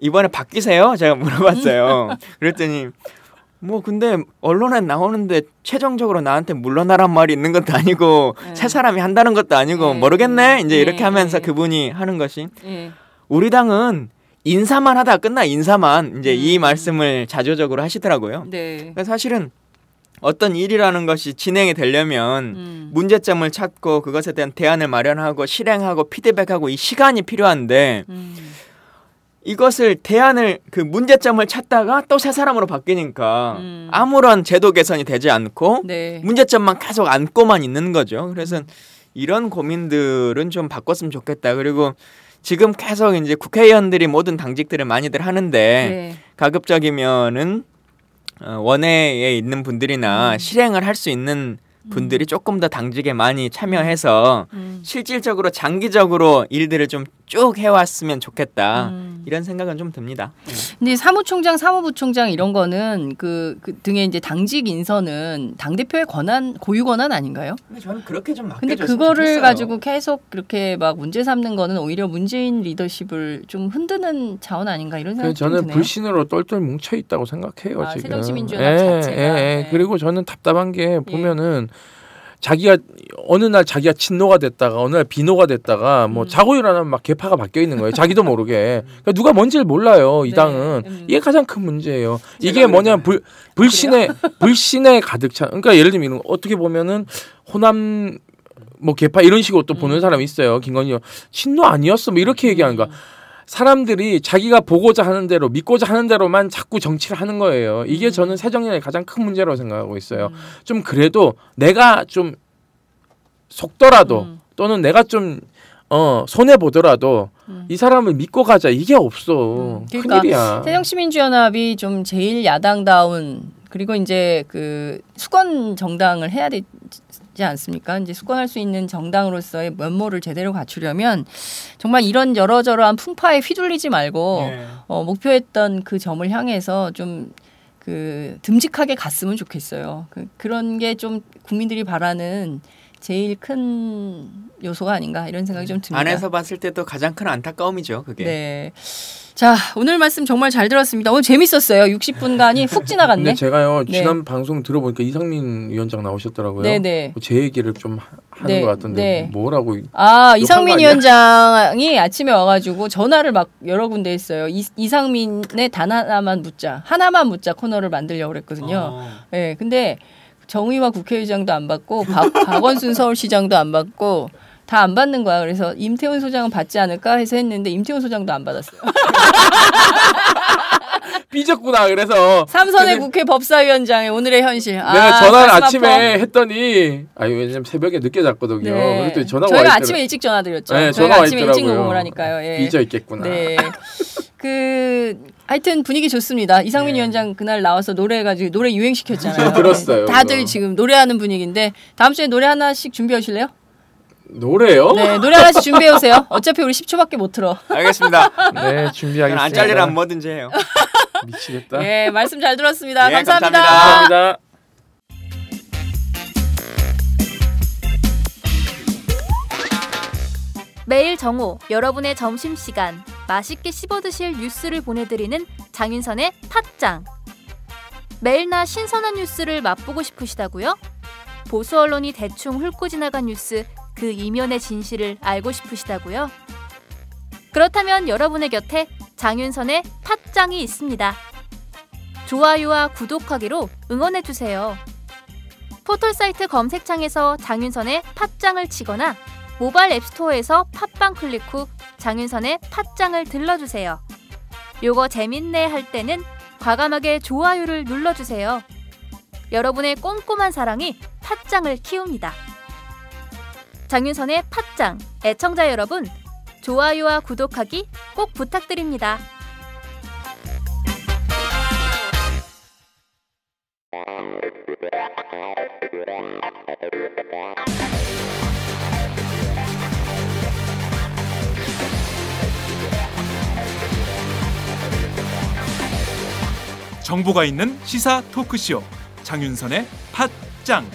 Speaker 3: 이번에 바뀌세요? 제가 물어봤어요. 그랬더니 뭐 근데 언론에 나오는데 최종적으로 나한테 물러나란 말이 있는 것도 아니고 새 사람이 한다는 것도 아니고 모르겠네. 이제 이렇게 하면서 그분이 하는 것이 우리 당은 인사만 하다 끝나 인사만 이제 이 말씀을 자조적으로 하시더라고요.
Speaker 2: 네.
Speaker 3: 그러니까 사실은 어떤 일이라는 것이 진행이 되려면 문제점을 찾고 그것에 대한 대안을 마련하고 실행하고 피드백하고 이 시간이 필요한데 이것을 대안을 그 문제점을 찾다가 또 새 사람으로 바뀌니까 아무런 제도 개선이 되지 않고 문제점만 계속 안고만 있는 거죠. 그래서 이런 고민들은 좀 바꿨으면 좋겠다. 그리고 지금 계속 이제 국회의원들이 모든 당직들을 많이들 하는데 가급적이면은 원외에 있는 분들이나 실행을 할 수 있는 분들이 조금 더 당직에 많이 참여해서 실질적으로 장기적으로 일들을 좀 쭉 해왔으면 좋겠다 이런 생각은 좀 듭니다.
Speaker 2: 근데 사무총장, 사무부총장 이런 거는 그 등의 이제 당직 인선은 당 대표의 권한, 고유 권한 아닌가요?
Speaker 3: 근데 저는 그렇게 좀
Speaker 2: 근데 그거를 가지고 계속 그렇게 막 문제 삼는 거는 오히려 문재인 리더십을 좀 흔드는 자원 아닌가 이런 생각이
Speaker 4: 저는
Speaker 2: 드네요.
Speaker 4: 불신으로 똘똘 뭉쳐 있다고 생각해요. 지금.
Speaker 2: 새정치민주연합 자체가.
Speaker 4: 그리고 저는 답답한 게 보면은. 자기가 어느 날 자기가 친노가 됐다가 어느 날 비노가 됐다가 뭐 자고 일어나면 막 개파가 바뀌어 있는 거예요. 자기도 모르게. 그러니까 누가 뭔지를 몰라요. 이 당은. 이게 가장 큰 문제예요. 이게 뭐냐면 불신에 가득 찬. 그러니까 예를 들면 어떻게 보면은 호남 뭐 개파 이런 식으로 또 보는 사람이 있어요. 김건희 친노 아니었어. 뭐 이렇게 얘기하는 거야. 사람들이 자기가 보고자 하는 대로 믿고자 하는 대로만 자꾸 정치를 하는 거예요. 이게 저는 새정년의 가장 큰 문제라고 생각하고 있어요. 좀 그래도 내가 좀 속더라도 또는 내가 좀 손해 보더라도 이 사람을 믿고 가자. 이게 없어.
Speaker 2: 그러니까
Speaker 4: 큰일이야.
Speaker 2: 새정치민주연합이 좀 제일 야당다운 그리고 이제 그 수권 정당을 해야 되지 않습니까? 이제 수권할 수 있는 정당으로서의 면모를 제대로 갖추려면 정말 이런 여러저러한 풍파에 휘둘리지 말고 목표했던 그 점을 향해서 좀 그 듬직하게 갔으면 좋겠어요. 그런 게 좀 국민들이 바라는 제일 큰 요소가 아닌가 이런 생각이 좀 듭니다.
Speaker 3: 안에서 봤을 때도 가장 큰 안타까움이죠. 그게.
Speaker 2: 네. 자, 오늘 말씀 정말 잘 들었습니다. 오늘 재밌었어요. 60분간이 훅 지나갔네.
Speaker 4: 근데 제가요 지난 방송 들어보니까 이상민 위원장 나오셨더라고요.
Speaker 2: 네네.
Speaker 4: 제 얘기를 좀 하는 것 같은데 뭐라고?
Speaker 2: 이상민 위원장이 아침에 와가지고 전화를 막 여러 군데 했어요. 이상민의 단 하나만 묻자 코너를 만들려고 그랬거든요. 네, 근데 정의와 국회의장도 안 받고 박원순 서울시장도 안 받고 다 안 받는 거야. 그래서 임태훈 소장은 받지 않을까 해서 했는데 임태훈 소장도 안 받았어요.
Speaker 4: 삐졌구나. 그래서
Speaker 2: 삼선의 국회 법사위원장의 오늘의 현실.
Speaker 4: 내가 전화를 아침에 했더니 왜냐면 새벽에 늦게 잤거든요. 그랬더니 전화가
Speaker 2: 저희가
Speaker 4: 와
Speaker 2: 아침에 일찍 전화드렸죠.
Speaker 4: 네,
Speaker 2: 저희가
Speaker 4: 전화가
Speaker 2: 아침에 일찍 녹음을 하니까요.
Speaker 4: 삐져 있겠구나.
Speaker 2: 네. 하여튼 분위기 좋습니다. 이상민 위원장 그날 나와서 노래해가지고 노래 유행시켰잖아요.
Speaker 4: 들었어요.
Speaker 2: 다들
Speaker 4: 그거.
Speaker 2: 지금 노래하는 분위기인데 다음 주에 노래 하나씩 준비해 오실래요?
Speaker 4: 노래요?
Speaker 2: 네, 노래 하나씩 준비해 오세요. 어차피 우리 10초밖에 못 틀어.
Speaker 3: 알겠습니다.
Speaker 4: 네, 준비하겠습니다.
Speaker 3: 안 잘리라면 뭐든지 해요.
Speaker 4: 미치겠다.
Speaker 2: 네, 말씀 잘 들었습니다.
Speaker 3: 네,
Speaker 2: 감사합니다.
Speaker 4: 감사합니다.
Speaker 7: 매일 정오 여러분의 점심시간 맛있게 씹어드실 뉴스를 보내드리는 장윤선의 팟짱. 매일나 신선한 뉴스를 맛보고 싶으시다고요? 보수 언론이 대충 훑고 지나간 뉴스 그 이면의 진실을 알고 싶으시다고요? 그렇다면 여러분의 곁에 장윤선의 팟짱이 있습니다. 좋아요와 구독하기로 응원해주세요. 포털사이트 검색창에서 장윤선의 팟짱을 치거나 모바일 앱스토어에서 팟빵 클릭 후 장윤선의 팟짱을 들러주세요. 요거 재밌네 할 때는 과감하게 좋아요를 눌러주세요. 여러분의 꼼꼼한 사랑이 팟짱을 키웁니다. 장윤선의 팟짱 애청자 여러분, 좋아요와 구독하기 꼭 부탁드립니다.
Speaker 1: 정보가 있는 시사 토크쇼 장윤선의 팟짱.